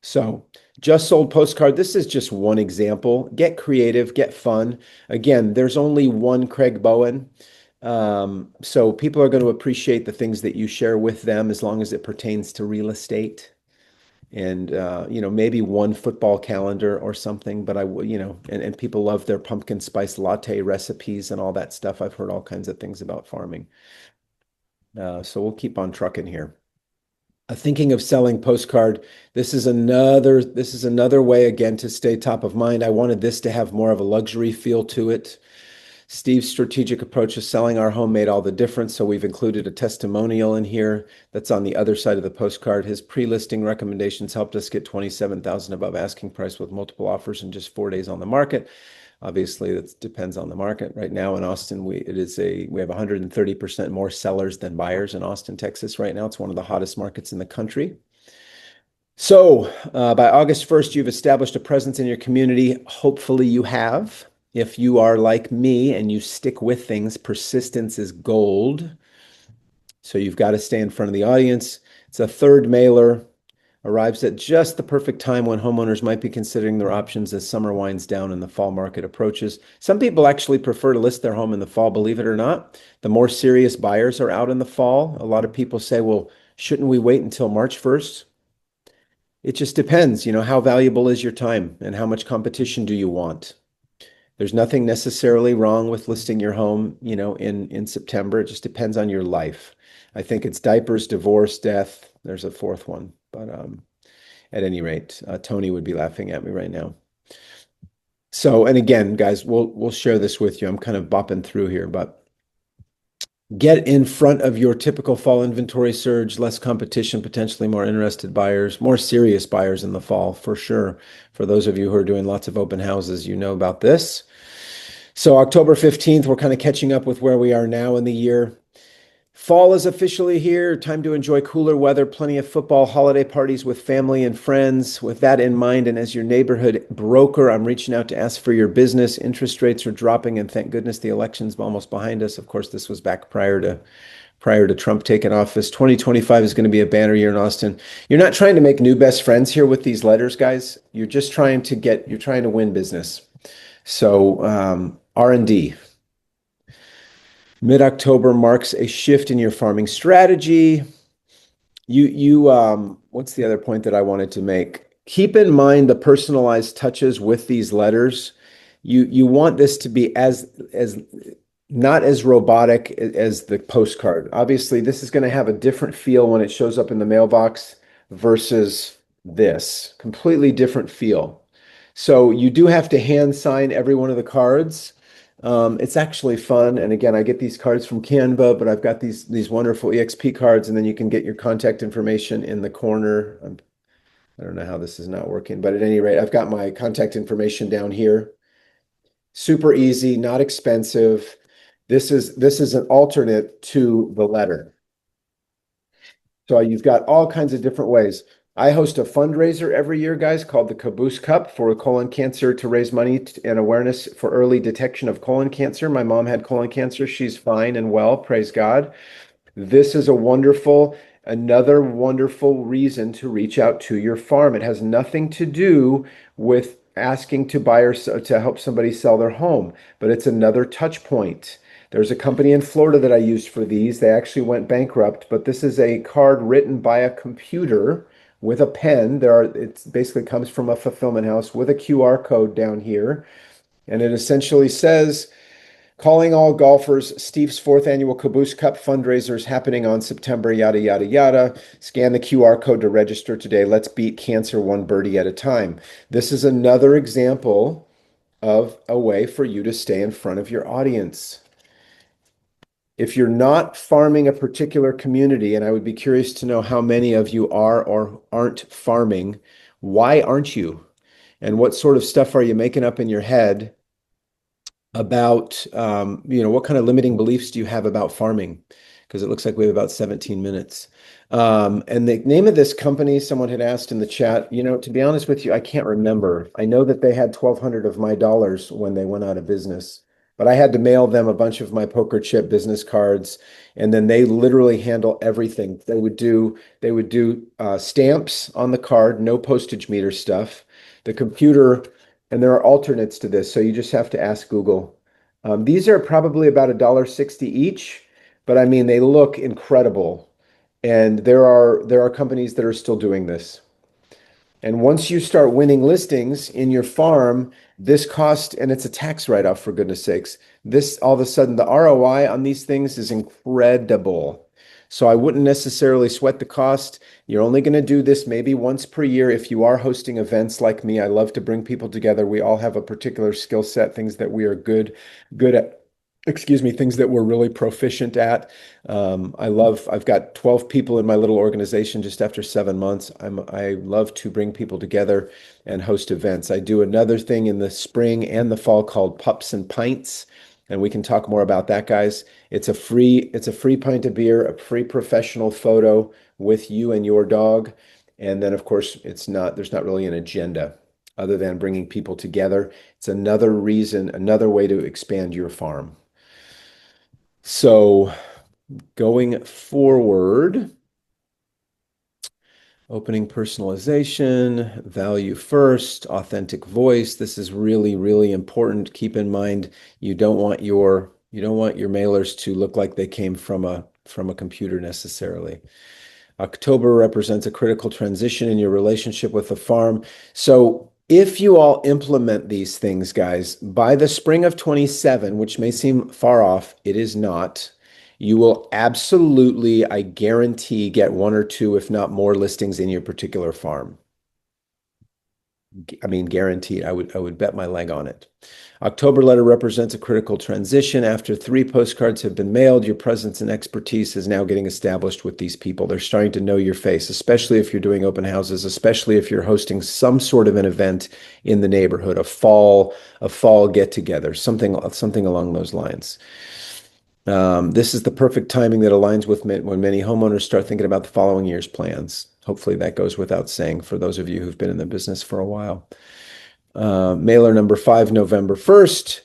So just sold postcard. This is just one example. Get creative, get fun. Again, there's only one Craig Bowen. So people are going to appreciate the things that you share with them as long as it pertains to real estate. And, maybe one football calendar or something, but and people love their pumpkin spice latte recipes and all that stuff. I've heard all kinds of things about farming. So we'll keep on trucking here. Thinking of selling postcard. This is another way again to stay top of mind. I wanted this to have more of a luxury feel to it. Steve's strategic approach to selling our home made all the difference, so we've included a testimonial in here that's on the other side of the postcard. His pre-listing recommendations helped us get 27,000 above asking price with multiple offers in just 4 days on the market. Obviously, that depends on the market. Right now in Austin, we have 130% more sellers than buyers in Austin, Texas right now. It's one of the hottest markets in the country. So by August 1st, you've established a presence in your community. Hopefully you have. If you are like me and you stick with things, persistence is gold. So you've got to stay in front of the audience. It's a third mailer. Arrives at just the perfect time when homeowners might be considering their options as summer winds down and the fall market approaches. Some people actually prefer to list their home in the fall, believe it or not. The more serious buyers are out in the fall. A lot of people say, well, shouldn't we wait until March 1st? It just depends, how valuable is your time and how much competition do you want? There's nothing necessarily wrong with listing your home, in September. It just depends on your life. I think it's diapers, divorce, death. There's a fourth one. But at any rate, Tony would be laughing at me right now. So, and again, guys, we'll share this with you. I'm kind of bopping through here, but get in front of your typical fall inventory surge, less competition, potentially more interested buyers, more serious buyers in the fall, for sure. For those of you who are doing lots of open houses, you know about this. So October 15th, we're kind of catching up with where we are now in the year. Fall is officially here. Time to enjoy cooler weather, plenty of football, holiday parties with family and friends. With that in mind, and as your neighborhood broker, I'm reaching out to ask for your business. Interest rates are dropping, and thank goodness the election's almost behind us. Of course, this was back prior to Trump taking office. 2025 is going to be a banner year in Austin. You're not trying to make new best friends here with these letters, guys. You're just trying to win business. So R&D. Mid-October marks a shift in your farming strategy. What's the other point that I wanted to make? Keep in mind the personalized touches with these letters. You want this to be as not as robotic as the postcard. Obviously, this is going to have a different feel when it shows up in the mailbox versus this. Completely different feel. So you do have to hand sign every one of the cards. It's actually fun. And again, I get these cards from Canva, but I've got these wonderful EXP cards, and then you can get your contact information in the corner. I don't know how this is not working, but at any rate, I've got my contact information down here. Super easy, not expensive. This is an alternate to the letter. So you've got all kinds of different ways. I host a fundraiser every year, guys, called the Caboose Cup for colon cancer to raise money and awareness for early detection of colon cancer. My mom had colon cancer. She's fine and well, praise God. This is another wonderful reason to reach out to your farm. It has nothing to do with asking to buy or to help somebody sell their home, but it's another touch point. There's a company in Florida that I used for these. They actually went bankrupt, but this is a card written by a computer with a pen. It basically comes from a fulfillment house with a QR code down here. And it essentially says, calling all golfers, Steve's 4th annual Caboose Cup fundraiser is happening on September, yada, yada, yada. Scan the QR code to register today. Let's beat cancer one birdie at a time. This is another example of a way for you to stay in front of your audience. If you're not farming a particular community, and I would be curious to know how many of you are or aren't farming, why aren't you? And what sort of stuff are you making up in your head about, what kind of limiting beliefs do you have about farming? Because it looks like we have about 17 minutes. And the name of this company, someone had asked in the chat, to be honest with you, I can't remember. I know that they had 1,200 of my dollars when they went out of business, but I had to mail them a bunch of my poker chip business cards, and then they literally handle everything. They would do stamps on the card, no postage meter stuff. The computer, and there are alternates to this, so you just have to ask Google. These are probably about $1.60 each, but I mean, they look incredible. And there are companies that are still doing this. And once you start winning listings in your farm, this cost, and it's a tax write-off for goodness sakes, this all of a sudden the ROI on these things is incredible. So I wouldn't necessarily sweat the cost. You're only going to do this maybe once per year if you are hosting events like me. I love to bring people together. We all have a particular skill set, things that we are good at. Things that we're really proficient at. I've got 12 people in my little organization just after 7 months. I love to bring people together and host events. I do another thing in the spring and the fall called Pups and Pints, and we can talk more about that, guys. It's a free pint of beer, a free professional photo with you and your dog. And then of course, there's not really an agenda other than bringing people together. It's another way to expand your farm. So going forward, opening personalization, value first, authentic voice. This is really, really important. Keep in mind, you don't want your mailers to look like they came from a computer necessarily. October represents a critical transition in your relationship with the farm. So if you all implement these things, guys, by the spring of 27, which may seem far off, it is not. You will absolutely, I guarantee, get one or two, if not more, listings in your particular farm. I mean, guaranteed. I would bet my leg on it. October letter represents a critical transition. After 3 postcards have been mailed, your presence and expertise is now getting established with these people. They're starting to know your face, especially if you're doing open houses, especially if you're hosting some sort of an event in the neighborhood, a fall get together, something along those lines. This is the perfect timing that aligns with when many homeowners start thinking about the following year's plans. Hopefully that goes without saying for those of you who've been in the business for a while. Mailer number 5, November 1st.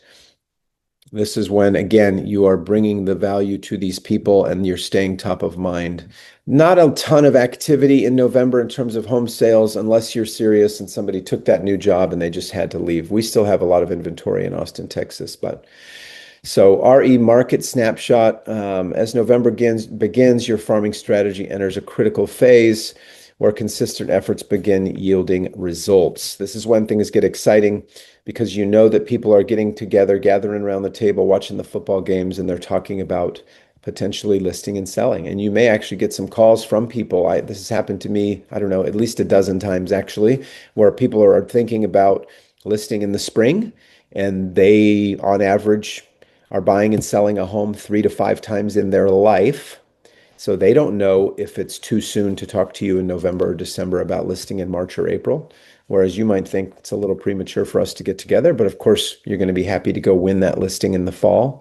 This is when, again, you are bringing the value to these people and you're staying top of mind. Not a ton of activity in November in terms of home sales, unless you're serious and somebody took that new job and they just had to leave. We still have a lot of inventory in Austin, Texas, but so RE market snapshot. As November begins, your farming strategy enters a critical phase where consistent efforts begin yielding results. This is when things get exciting because you know that people are getting together, gathering around the table, watching the football games, and they're talking about potentially listing and selling. And you may actually get some calls from people. This has happened to me, I don't know, at least a dozen times actually, where people are thinking about listing in the spring, and they, on average, are buying and selling a home 3 to 5 times in their life. So they don't know if it's too soon to talk to you in November or December about listing in March or April, whereas you might think it's a little premature for us to get together. But of course, you're going to be happy to go win that listing in the fall,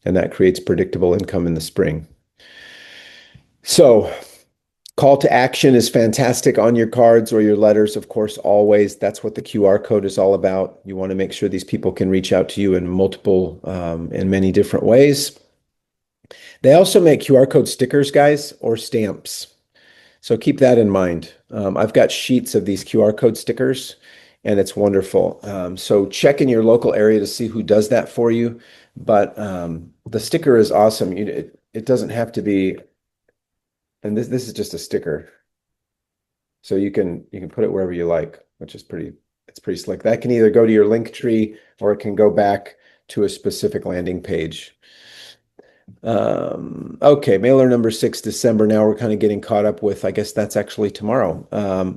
and that creates predictable income in the spring. So call to action is fantastic on your cards or your letters, of course, always. That's what the QR code is all about. You want to make sure these people can reach out to you in in many different ways. They also make QR code stickers, guys, or stamps. So keep that in mind. I've got sheets of these QR code stickers, and it's wonderful. So check in your local area to see who does that for you. But the sticker is awesome. It doesn't have to be, and this is just a sticker. So you can put it wherever you like, which is it's pretty slick. That can either go to your link tree or it can go back to a specific landing page. Okay, mailer number 6, December. Now we're kind of getting caught up with, I guess that's actually tomorrow.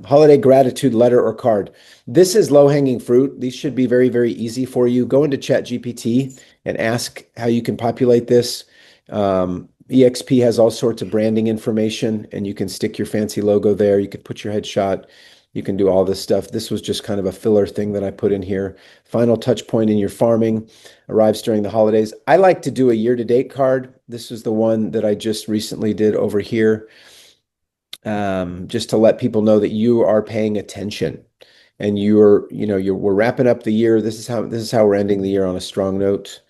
Holiday gratitude letter or card. This is low-hanging fruit. These should be very, very easy for you. Go into ChatGPT and ask how you can populate this. EXP has all sorts of branding information, and you can stick your fancy logo there. You could put your headshot. You can do all this stuff. This was just kind of a filler thing that I put in here. Final touch point in your farming arrives during the holidays. I like to do a year-to-date card. This is the one that I just recently did over here, just to let people know that you are paying attention and we're wrapping up the year. This is how we're ending the year on a strong note.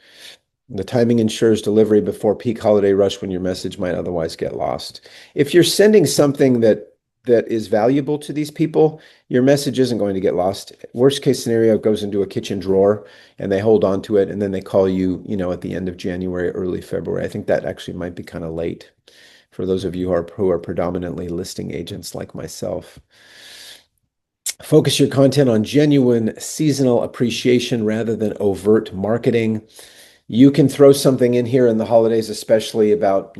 The timing ensures delivery before peak holiday rush when your message might otherwise get lost. If you're sending something that is valuable to these people, your message isn't going to get lost. Worst case scenario, it goes into a kitchen drawer and they hold on to it, and then they call you, at the end of January, early February. I think that actually might be kind of late for those of you who are predominantly listing agents like myself. Focus your content on genuine seasonal appreciation rather than overt marketing. You can throw something in here in the holidays, especially about,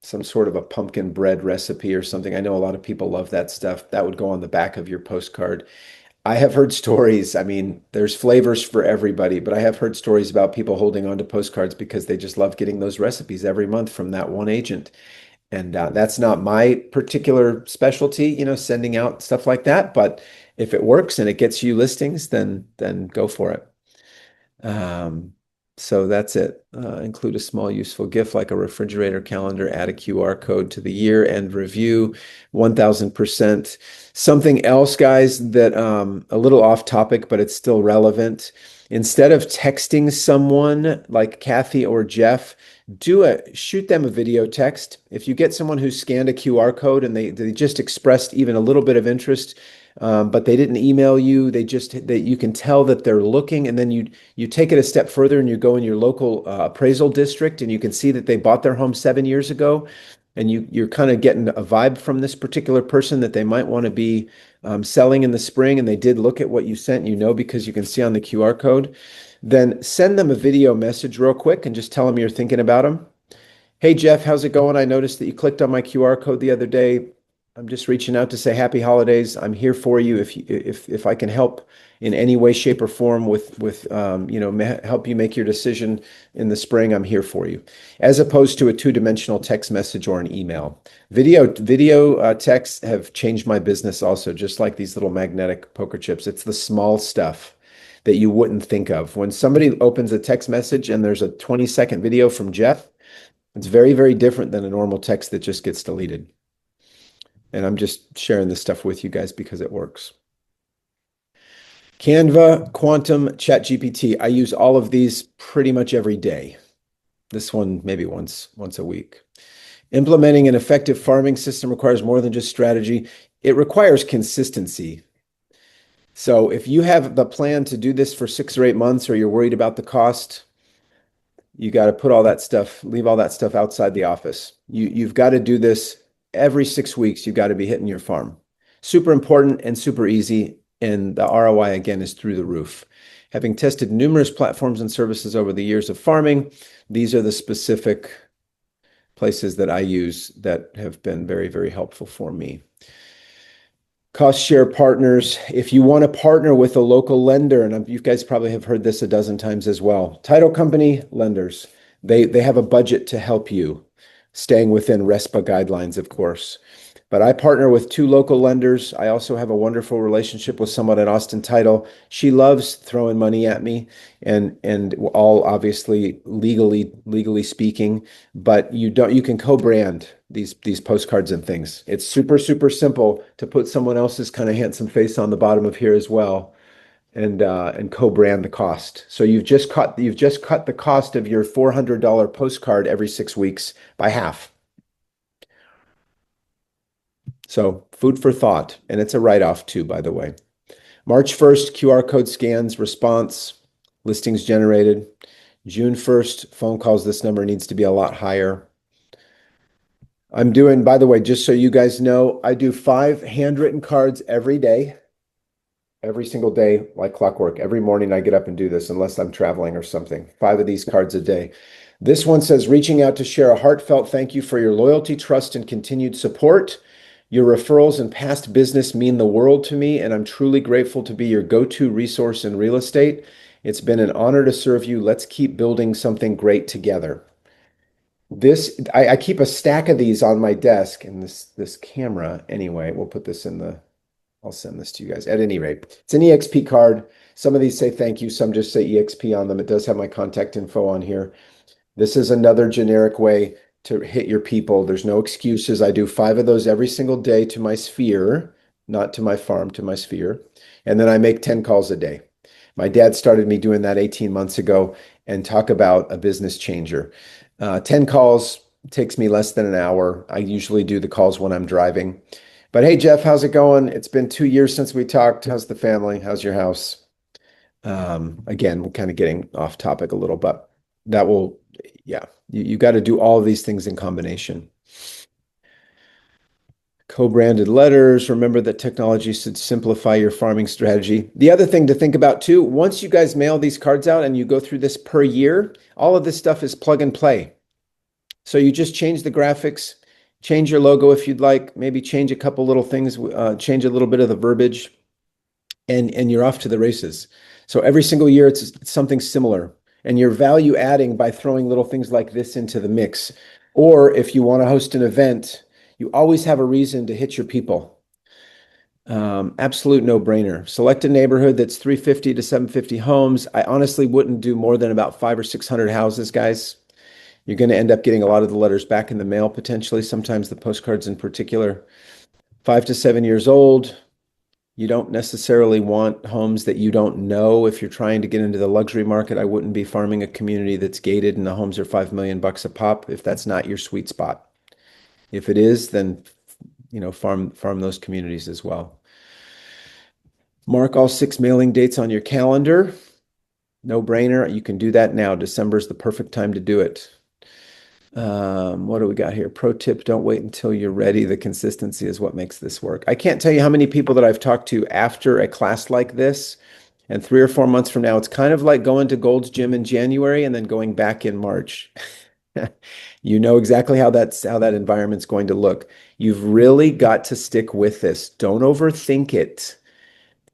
some sort of a pumpkin bread recipe or something. I know a lot of people love that stuff. That would go on the back of your postcard. I have heard stories. I mean, there's flavors for everybody, but I have heard stories about people holding on to postcards because they just love getting those recipes every month from that one agent. And that's not my particular specialty, sending out stuff like that. But if it works and it gets you listings, then go for it. So that's it. Include a small useful gift like a refrigerator calendar, add a QR code to the year-end review, 1000%. Something else, guys, that a little off topic, but it's still relevant. Instead of texting someone like Kathy or Jeff, shoot them a video text. If you get someone who scanned a QR code and they just expressed even a little bit of interest, but they didn't email you, you can tell that they're looking, and then you take it a step further and you go in your local appraisal district and you can see that they bought their home 7 years ago, and you're kind of getting a vibe from this particular person that they might want to be selling in the spring, and they did look at what you sent, because you can see on the QR code. Then send them a video message real quick and just tell them you're thinking about them. Hey, Jeff, how's it going? I noticed that you clicked on my QR code the other day. I'm just reaching out to say happy holidays. I'm here for you. If I can help in any way, shape, or form with help you make your decision in the spring, I'm here for you. As opposed to a two-dimensional text message or an email. Video texts have changed my business also, just like these little magnetic poker chips. It's the small stuff that you wouldn't think of. When somebody opens a text message and there's a 20-second video from Jeff, it's very, very different than a normal text that just gets deleted. And I'm just sharing this stuff with you guys because it works. Canva, Quantum, ChatGPT. I use all of these pretty much every day. This one maybe once a week. Implementing an effective farming system requires more than just strategy. It requires consistency. So if you have the plan to do this for 6 or 8 months, or you're worried about the cost, you got to put all that stuff, leave all that stuff outside the office. You've got to do this every 6 weeks. You've got to be hitting your farm. Super important and super easy. And the ROI, again, is through the roof. Having tested numerous platforms and services over the years of farming, these are the specific places that I use that have been very, very helpful for me. Cost share partners. If you want to partner with a local lender, and you guys probably have heard this a dozen times as well, title company, lenders, they have a budget to help you, staying within RESPA guidelines, of course. But I partner with 2 local lenders. I also have a wonderful relationship with someone at Austin Title. She loves throwing money at me, and all obviously legally speaking. But you can co-brand these postcards and things. It's super, super simple to put someone else's kind of handsome face on the bottom of here as well, and co-brand the cost. So you've just cut the cost of your $400 postcard every 6 weeks by half. So food for thought, and it's a write-off too, by the way. March 1st, QR code scans, response, listings generated. June 1st, phone calls. This number needs to be a lot higher. I'm doing, by the way, just so you guys know, I do 5 handwritten cards every day, every single day, like clockwork. Every morning I get up and do this, unless I'm traveling or something. 5 of these cards a day. This one says, reaching out to share a heartfelt thank you for your loyalty, trust, and continued support. Your referrals and past business mean the world to me, and I'm truly grateful to be your go-to resource in real estate. It's been an honor to serve you. Let's keep building something great together. I keep a stack of these on my desk, and this camera, anyway, we'll put this I'll send this to you guys. At any rate, it's an EXP card. Some of these say thank you, some just say EXP on them. It does have my contact info on here. This is another generic way to hit your people. There's no excuses. I do 5 of those every single day to my sphere, not to my farm, to my sphere. And then I make 10 calls a day. My dad started me doing that 18 months ago, and talk about a business changer. 10 calls takes me less than an hour. I usually do the calls when I'm driving. But hey, Jeff, how's it going? It's been 2 years since we talked. How's the family? How's your house? Again, we're kind of getting off topic a little, but you got to do all of these things in combination. Co-branded letters. Remember that technology should simplify your farming strategy. The other thing to think about too, once you guys mail these cards out and you go through this per year, all of this stuff is plug and play. So you just change the graphics, change your logo if you'd like, maybe change a couple little things, change a little bit of the verbiage, and you're off to the races. So every single year it's something similar. And you're value adding by throwing little things like this into the mix. Or if you want to host an event, you always have a reason to hit your people. Absolute no-brainer. Select a neighborhood that's 350 to 750 homes. I honestly wouldn't do more than about 500 or 600 houses, guys. You're going to end up getting a lot of the letters back in the mail, potentially, sometimes the postcards in particular. 5 to 7 years old. You don't necessarily want homes that you don't know. If you're trying to get into the luxury market, I wouldn't be farming a community that's gated and the homes are $5 million a pop if that's not your sweet spot. If it is, then farm those communities as well. Mark all 6 mailing dates on your calendar. No brainer. You can do that now. December is the perfect time to do it. What do we got here? Pro tip, don't wait until you're ready. The consistency is what makes this work. I can't tell you how many people that I've talked to after a class like this, and 3 or 4 months from now, it's kind of like going to Gold's Gym in January and then going back in March. You know exactly how that environment's going to look. You've really got to stick with this. Don't overthink it.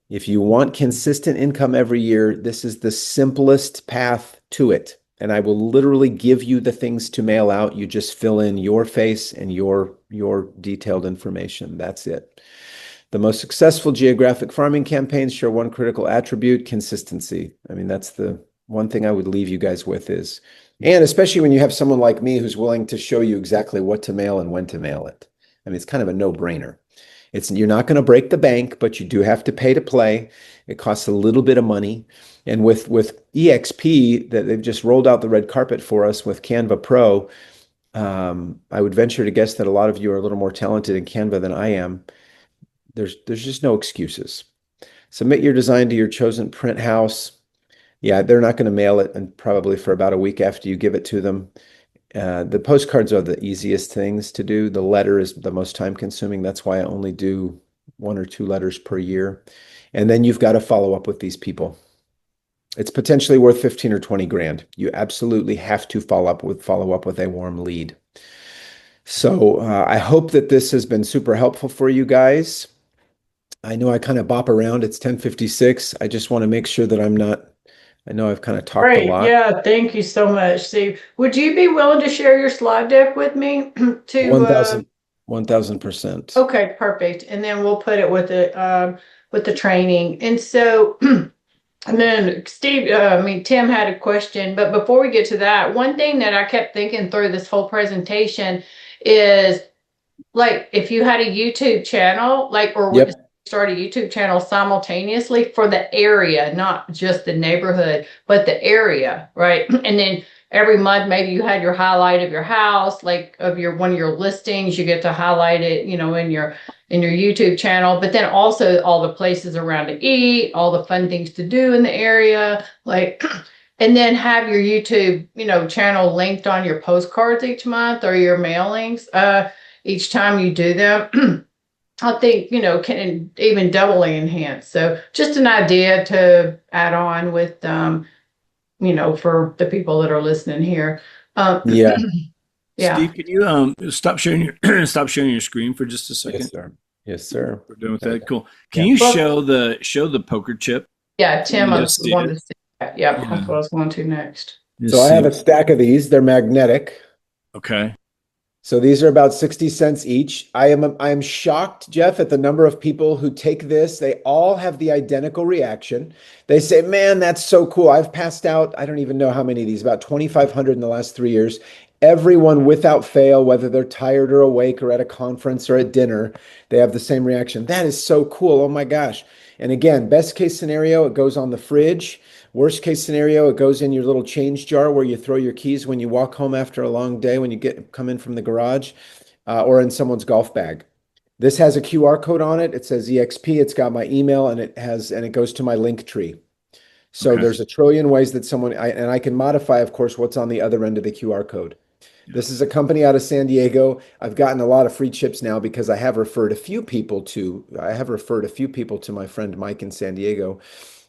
If you want consistent income every year, this is the simplest path to it. And I will literally give you the things to mail out. You just fill in your face and your detailed information. That's it. The most successful geographic farming campaigns share one critical attribute: consistency. I mean, that's the one thing I would leave you guys with is, and especially when you have someone like me who's willing to show you exactly what to mail and when to mail it. I mean, it's kind of a no-brainer. You're not going to break the bank, but you do have to pay to play. It costs a little bit of money. And with EXP, that they've just rolled out the red carpet for us with Canva Pro, I would venture to guess that a lot of you are a little more talented in Canva than I am. There's just no excuses. Submit your design to your chosen print house. Yeah, they're not going to mail it and probably for about a week after you give it to them. The postcards are the easiest things to do. The letter is the most time consuming. That's why I only do 1 or 2 letters per year. And then you've got to follow up with these people. It's potentially worth 15 or 20 grand. You absolutely have to follow up with a warm lead. So I hope that this has been super helpful for you guys. I know I kind of bop around. It's 10:56. I just want to make sure that I know I've kind of talked a Great. lot. Yeah, thank you so much, Steve. Would you be willing to share your slide deck with me to 1,000%. Okay, perfect. And then we'll put it with the training. And so and then Tim had a question, but before we get to that, one thing that I kept thinking through this whole presentation is like if you had a YouTube channel, Yep. start a YouTube channel simultaneously for the area, not just the neighborhood, but the area, right? And then every month maybe you had your highlight of your house, like of your one of your listings, you get to highlight it, in your YouTube channel, but then also all the places around to eat, all the fun things to do in the area, and then have your YouTube, channel linked on your postcards each month or your mailings each time you do them. I think, can even doubly enhance. So just an idea to add on with, for the people that are listening here. Yeah. Yeah. Steve, can you stop sharing your screen for just a second? Yes, sir. Yes, sir. We're done with that. Cool. Can Yeah. you show the poker chip? Yeah, Tim Yeah, wanted to see that. Yep, Yeah. that's what I was going to next. So I have a stack of these. They're magnetic. Okay. So these are about 60 cents each. I am shocked, Jeff, at the number of people who take this. They all have the identical reaction. They say, man, that's so cool. I've passed out, I don't even know how many of these, about 2,500 in the last 3 years. Everyone without fail, whether they're tired or awake or at a conference or at dinner, they have the same reaction. That is so cool. Oh my gosh. And again, best case scenario, it goes on the fridge. Worst case scenario, it goes in your little change jar where you throw your keys when you walk home after a long day, when you come in from the garage, or in someone's golf bag. This has a QR code on it. It says EXP. It's got my email, and it goes to my link tree. So Okay. there's a trillion ways that I can modify, of course, what's on the other end of the QR code. Yeah. This is a company out of San Diego. I've gotten a lot of free chips now because I have referred a few people to my friend Mike in San Diego.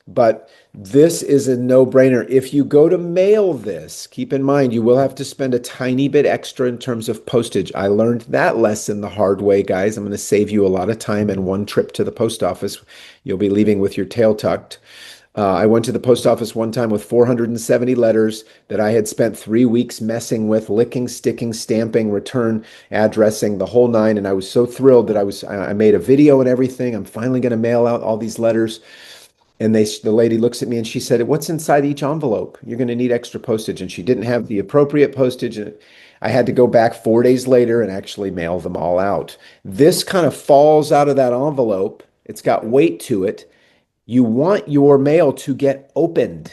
But this is a no-brainer. If you go to mail this, keep in mind, you will have to spend a tiny bit extra in terms of postage. I learned that lesson the hard way, guys. I'm going to save you a lot of time and one trip to the post office. You'll be leaving with your tail tucked. I went to the post office one time with 470 letters that I had spent 3 weeks messing with, licking, sticking, stamping, return, addressing, the whole nine. And I was so thrilled that I made a video and everything. I'm finally going to mail out all these letters. And the lady looks at me and she said, what's inside each envelope? You're going to need extra postage. And she didn't have the appropriate postage. And I had to go back 4 days later and actually mail them all out. This kind of falls out of that envelope. It's got weight to it. You want your mail to get opened.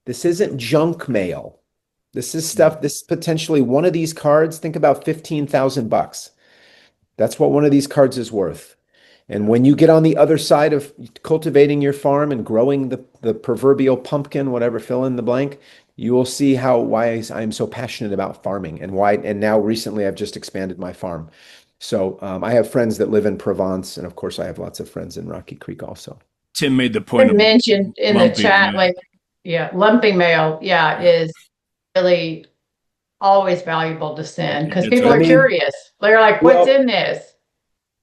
This isn't junk mail. This is stuff, this potentially one of these cards, think about $15,000. That's what one of these cards is worth. And when you get on the other side of cultivating your farm and growing the proverbial pumpkin, whatever, fill in the blank, you will see why I'm so passionate about farming and now recently I've just expanded my farm. So I have friends that live in Provence, and of course I have lots of friends in Rocky Creek also. Tim made the point of mentioned in the lumping chat, mail. lumping mail, is really always valuable to send because That's people right. are curious. They're like, what's Well, in this?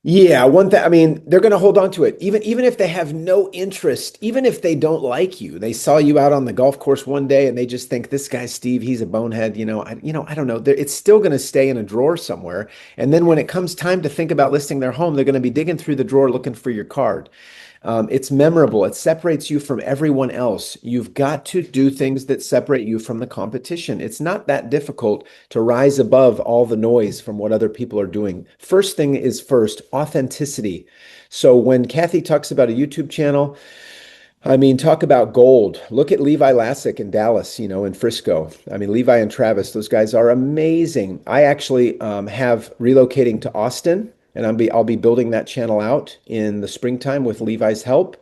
yeah, one thing, I mean, they're going to hold on to it. Even if they have no interest, even if they don't like you, they saw you out on the golf course one day and they just think this guy Steve, he's a bonehead, I don't know. It's still going to stay in a drawer somewhere. And then when it comes time to think about listing their home, they're going to be digging through the drawer looking for your card. It's memorable. It separates you from everyone else. You've got to do things that separate you from the competition. It's not that difficult to rise above all the noise from what other people are doing. First thing is first, authenticity. So when Kathy talks about a YouTube channel, I mean, talk about gold. Look at Levi Lassick in Dallas, in Frisco. I mean, Levi and Travis, those guys are amazing. I actually have relocating to Austin, and I'll be building that channel out in the springtime with Levi's help.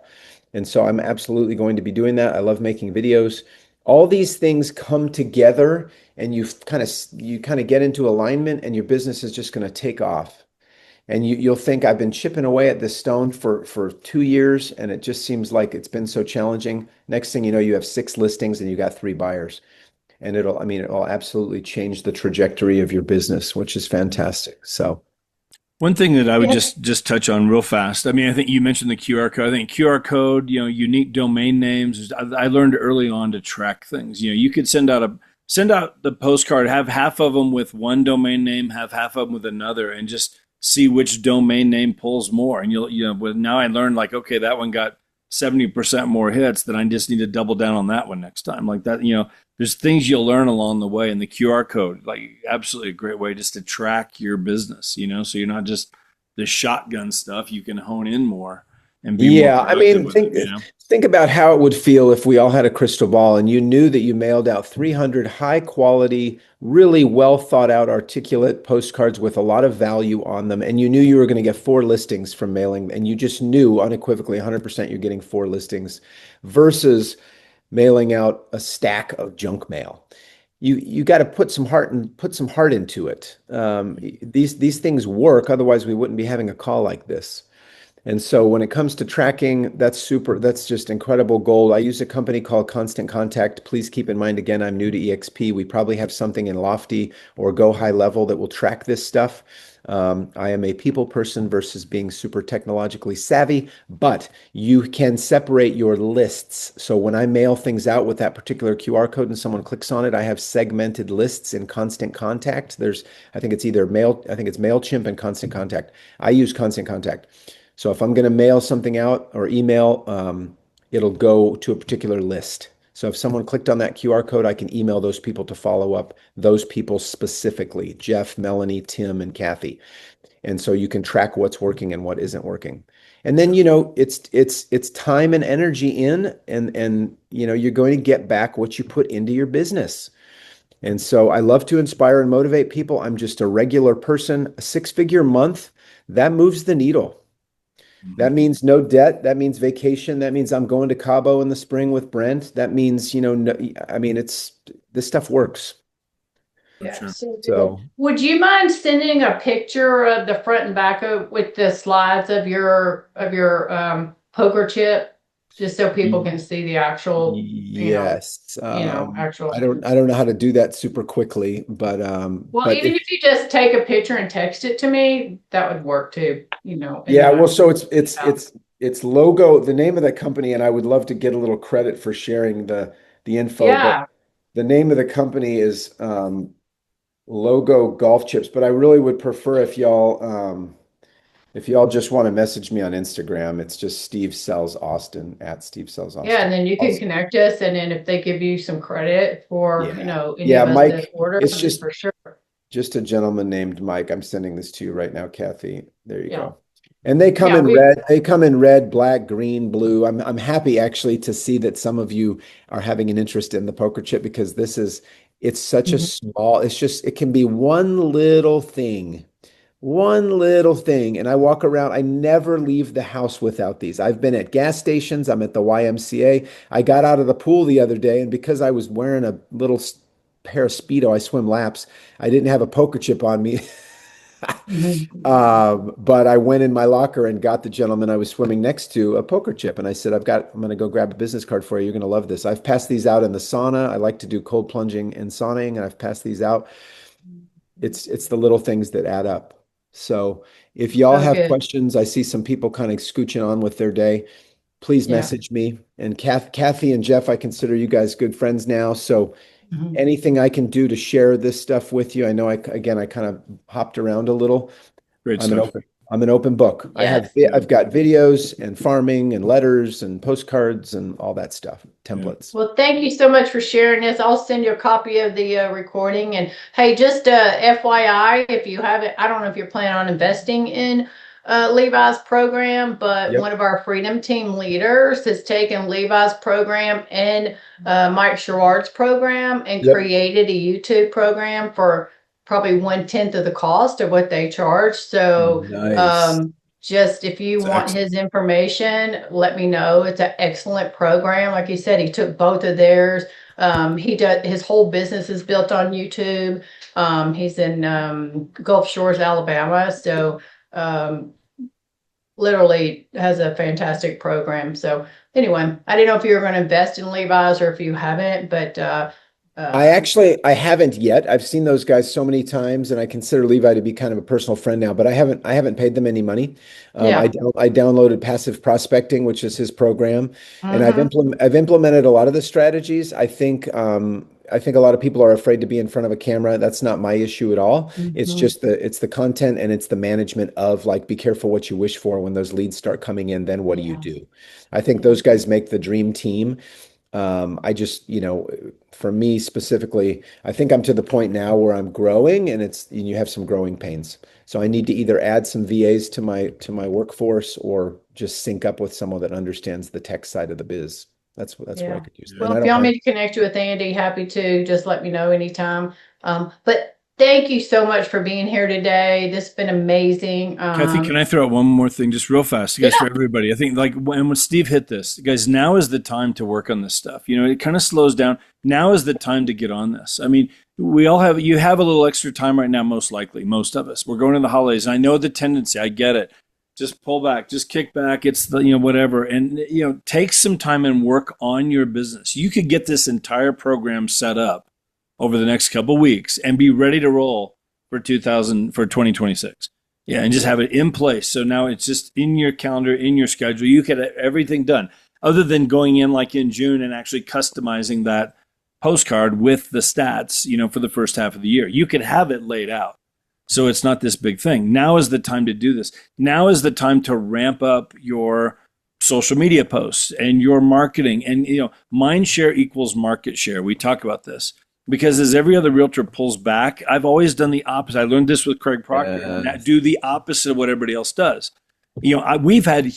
And so I'm absolutely going to be doing that. I love making videos. All these things come together, and you kind of get into alignment, and your business is just going to take off. And you'll think I've been chipping away at this stone for 2 years, and it just seems like it's been so challenging. Next thing you know, you have 6 listings and you got 3 buyers. And it'll absolutely change the trajectory of your business, which is fantastic. So One thing that I would Yeah. just touch on real fast. I mean, I think you mentioned the QR code. I think QR code, unique domain names. I learned early on to track things. You could send out the postcard, have half of them with one domain name, have half of them with another, and just see which domain name pulls more. And now I learned like, okay, that one got 70% more hits, then I just need to double down on that one next time. Like that, there's things you'll learn along the way, and the QR code, like absolutely a great way just to track your business, so you're not just the shotgun stuff. You can hone in more and be more yeah, I productive mean, with it. think about how it would feel if we all had a crystal ball and you knew that you mailed out 300 high quality, really well thought out, articulate postcards with a lot of value on them, and you knew you were going to get 4 listings from mailing, and you just knew unequivocally 100% you're getting 4 listings versus mailing out a stack of junk mail. You got to put some heart into it. These things work, otherwise we wouldn't be having a call like this. And so when it comes to tracking, that's super. That's just incredible gold. I use a company called Constant Contact. Please keep in mind, again, I'm new to EXP. We probably have something in Lofty or Go High Level that will track this stuff. I am a people person versus being super technologically savvy, but you can separate your lists. So when I mail things out with that particular QR code and someone clicks on it, I have segmented lists in Constant Contact. I think it's MailChimp and Constant Contact. I use Constant Contact. So if I'm going to mail something out or email, it'll go to a particular list. So if someone clicked on that QR code, I can email those people to follow up, those people specifically, Jeff, Melanie, Tim, and Kathy. And so you can track what's working and what isn't working. And then, it's time and energy in, and you're going to get back what you put into your business. And so I love to inspire and motivate people. I'm just a regular person. A 6-figure month, that moves the needle. That means no debt. That means vacation. That means I'm going to Cabo in the spring with Brent. That means, this stuff works. Yeah. Sure. So Would you mind sending a picture of the front and back with the slides of your poker chip, just so people can see the actual, yes, actual. I don't know how to do that super quickly, but Well, even if you just take a picture and text it to me, that would work too. yeah. Well, so it's logo, the name of the company, and I would love to get a little credit for sharing the info. Yeah. But the name of the company is Logo Golf Chips. But I really would prefer if y'all just want to message me on Instagram. It's just Steve Sells Austin at Steve Sells Austin. Yeah, and then you can connect us, and then if they give you some credit for, any Yeah, of us Mike, that order, it's then just for sure. just a gentleman named Mike. I'm sending this to you right now, Kathy. There you Yeah. go. And they come Yeah, in red. They come in red, black, green, blue. I'm happy actually to see that some of you are having an interest in the poker chip, because it's such a Mhm. small, it can be one little thing. One little thing. And I walk around, I never leave the house without these. I've been at gas stations, I'm at the YMCA. I got out of the pool the other day, and because I was wearing a little pair of Speedo, I swim laps. I didn't have a poker chip on me. But I went in my locker and got the gentleman I was swimming next to a poker chip. And I said, I'm going to go grab a business card for you. You're going to love this. I've passed these out in the sauna. I like to do cold plunging and sauning, and I've passed these out. It's the little things that add up. So if y'all So have good. questions, I see some people kind of scooching on with their day. Please Yeah. message me. And Kathy and Jeff, I consider you guys good friends now. So Mhm. anything I can do to share this stuff with you, I know I kind of hopped around a little. Great I'm an stuff. open book. Yes. I've got videos and farming and letters and postcards and all that stuff, templates. Well, thank you so much for sharing this. I'll send you a copy of the recording. And hey, just FYI, if you haven't, I don't know if you're planning on investing in Levi's program, but Yep. one of our Freedom Team leaders has taken Levi's program and Mike Sherrard's program and Yep. created a YouTube program for probably 1/10 of the cost of what they charge. So, Nice. just if you It's want excellent. his information, let me know. It's an excellent program. Like you said, he took both of theirs. He does his whole business is built on YouTube. He's in Gulf Shores, Alabama. So um, literally has a fantastic program. So anyway, I didn't know if you were going to invest in Levi's or if you haven't, but I haven't yet. I've seen those guys so many times, and I consider Levi to be kind of a personal friend now, but I haven't paid them any money. yeah. I downloaded Passive Prospecting, which is his program, and Mhm. I've implemented a lot of the strategies. I think a lot of people are afraid to be in front of a camera. That's not my issue at all. It's Mhm. just it's the content and it's the management of, like, be careful what you wish for when those leads start coming in, then what do you Yeah. do? I think those guys make the dream team. I just, for me specifically, I think I'm to the point now where I'm growing, and you have some growing pains. So I need to either add some VAs to my workforce or just sync up with someone that understands the tech side of the biz. That's where I Yeah. could use it. Well, And I if you don't want mind. me to connect you with Andy, happy to. Just let me know anytime. But thank you so much for being here today. This has been amazing. Kathy, can I throw out one more thing just real fast, you guys, Yeah. for everybody? I think like when Steve hit this, guys, now is the time to work on this stuff. It kind of slows down. Now is the time to get on this. I mean, you have a little extra time right now, most likely, most of us. We're going to the holidays. I know the tendency, I get it. Just pull back, just kick back. It's whatever. And, take some time and work on your business. You could get this entire program set up over the next couple of weeks and be ready to roll for 2026. Yeah, and just have it in place. So now it's just in your calendar, in your schedule. You get everything done, other than going in like in June and actually customizing that postcard with the stats, for the first half of the year. You could have it laid out. So it's not this big thing. Now is the time to do this. Now is the time to ramp up your social media posts and your marketing. And, mind share equals market share. We talk about this because as every other realtor pulls back, I've always done the opposite. I learned this with Craig Proctor. Yes. Do the opposite of what everybody else does. We've had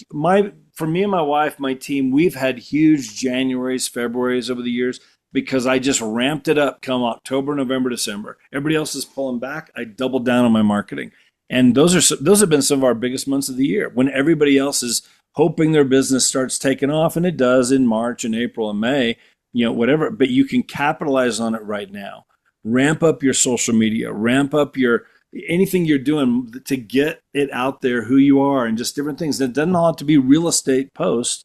for me and my wife, my team, we've had huge Januaries, Februaries over the years because I just ramped it up come October, November, December. Everybody else is pulling back. I doubled down on my marketing. And those have been some of our biggest months of the year when everybody else is hoping their business starts taking off, and it does in March and April and May, whatever, but you can capitalize on it right now. Ramp up your social media, ramp up your anything you're doing to get it out there who you are and just different things. It doesn't have to be real estate posts,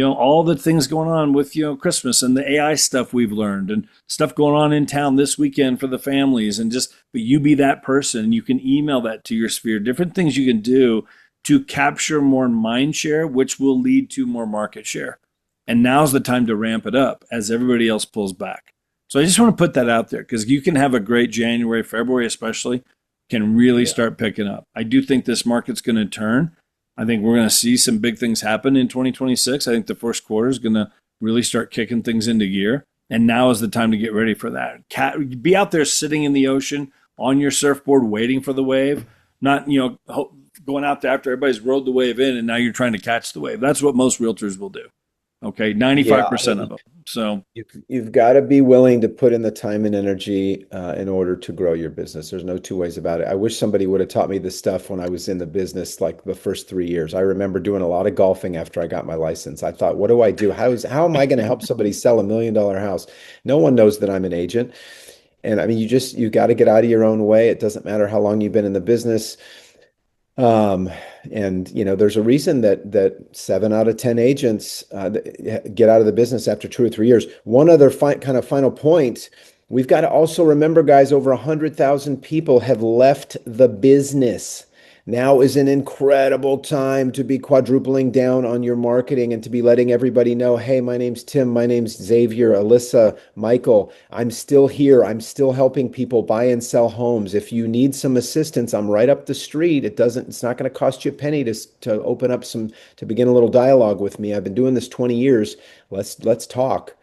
all the things going on with, Christmas and the AI stuff we've learned and stuff going on in town this weekend for the families and but you be that person. You can email that to your sphere, different things you can do to capture more mind share, which will lead to more market share. And now's the time to ramp it up as everybody else pulls back. So I just want to put that out there because you can have a great January, February, especially can really start picking up. I do think this market's going to turn. I think we're going to see some big things happen in 2026. I think the first quarter is going to really start kicking things into gear. And now is the time to get ready for that. Be out there sitting in the ocean on your surfboard, waiting for the wave, not, going out there after everybody's rode the wave in and now you're trying to catch the wave. That's what most realtors will do. Okay. 95% of them. So You've got to be willing to put in the time and energy in order to grow your business. There's no two ways about it. I wish somebody would have taught me this stuff when I was in the business, like the first 3 years. I remember doing a lot of golfing after I got my license. I thought, what do I do? How am I going to help somebody sell $1 million house? No one knows that I'm an agent. And I mean, you got to get out of your own way. It doesn't matter how long you've been in the business. And there's a reason that 7 out of 10 agents get out of the business after 2 or 3 years. One other kind of final point. We've got to also remember, guys, over 100,000 people have left the business. Now is an incredible time to be quadrupling down on your marketing and to be letting everybody know, hey, my name's Tim, my name's Xavier, Alyssa, Michael. I'm still here. I'm still helping people buy and sell homes. If you need some assistance, I'm right up the street. It's not going to cost you a penny to open up to begin a little dialogue with me. I've been doing this 20 years. Let's talk.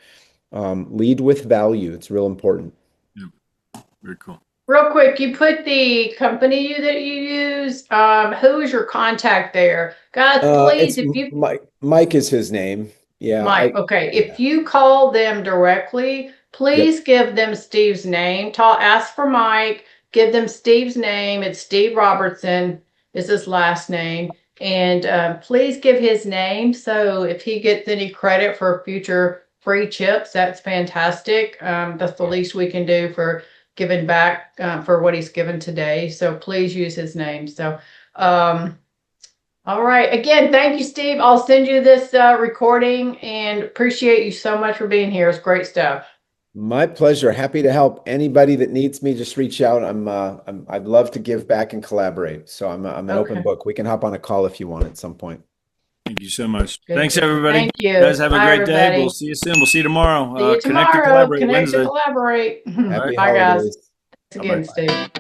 Lead with value. It's real important. Yeah. Very cool. Real quick, you put the company that you use. Who is your contact there? Guys, please, if you Mike is his name. Yeah. Mike, okay. If you call them directly, please give them Steve's name. Ask for Mike, give them Steve's name. It's Steve Robertson is his last name. And please give his name. So if he gets any credit for future free chips, that's fantastic. That's the least we can do for giving back for what he's given today. So please use his name. So, all right. Again, thank you, Steve. I'll send you this recording and appreciate you so much for being here. It's great stuff. My pleasure. Happy to help anybody that needs me. Just reach out. I'd love to give back and collaborate. So I'm an open book. We can hop on a call if you want at some point. Thank you so much. Good. Thanks, everybody. Thank you. You guys have a Bye, great everybody. day. We'll see you soon. We'll see you tomorrow. See you Connect to tomorrow. collaborate Connect Wednesday. to collaborate. Happy Bye, guys. holidays. Thanks again, Bye-bye. Steve.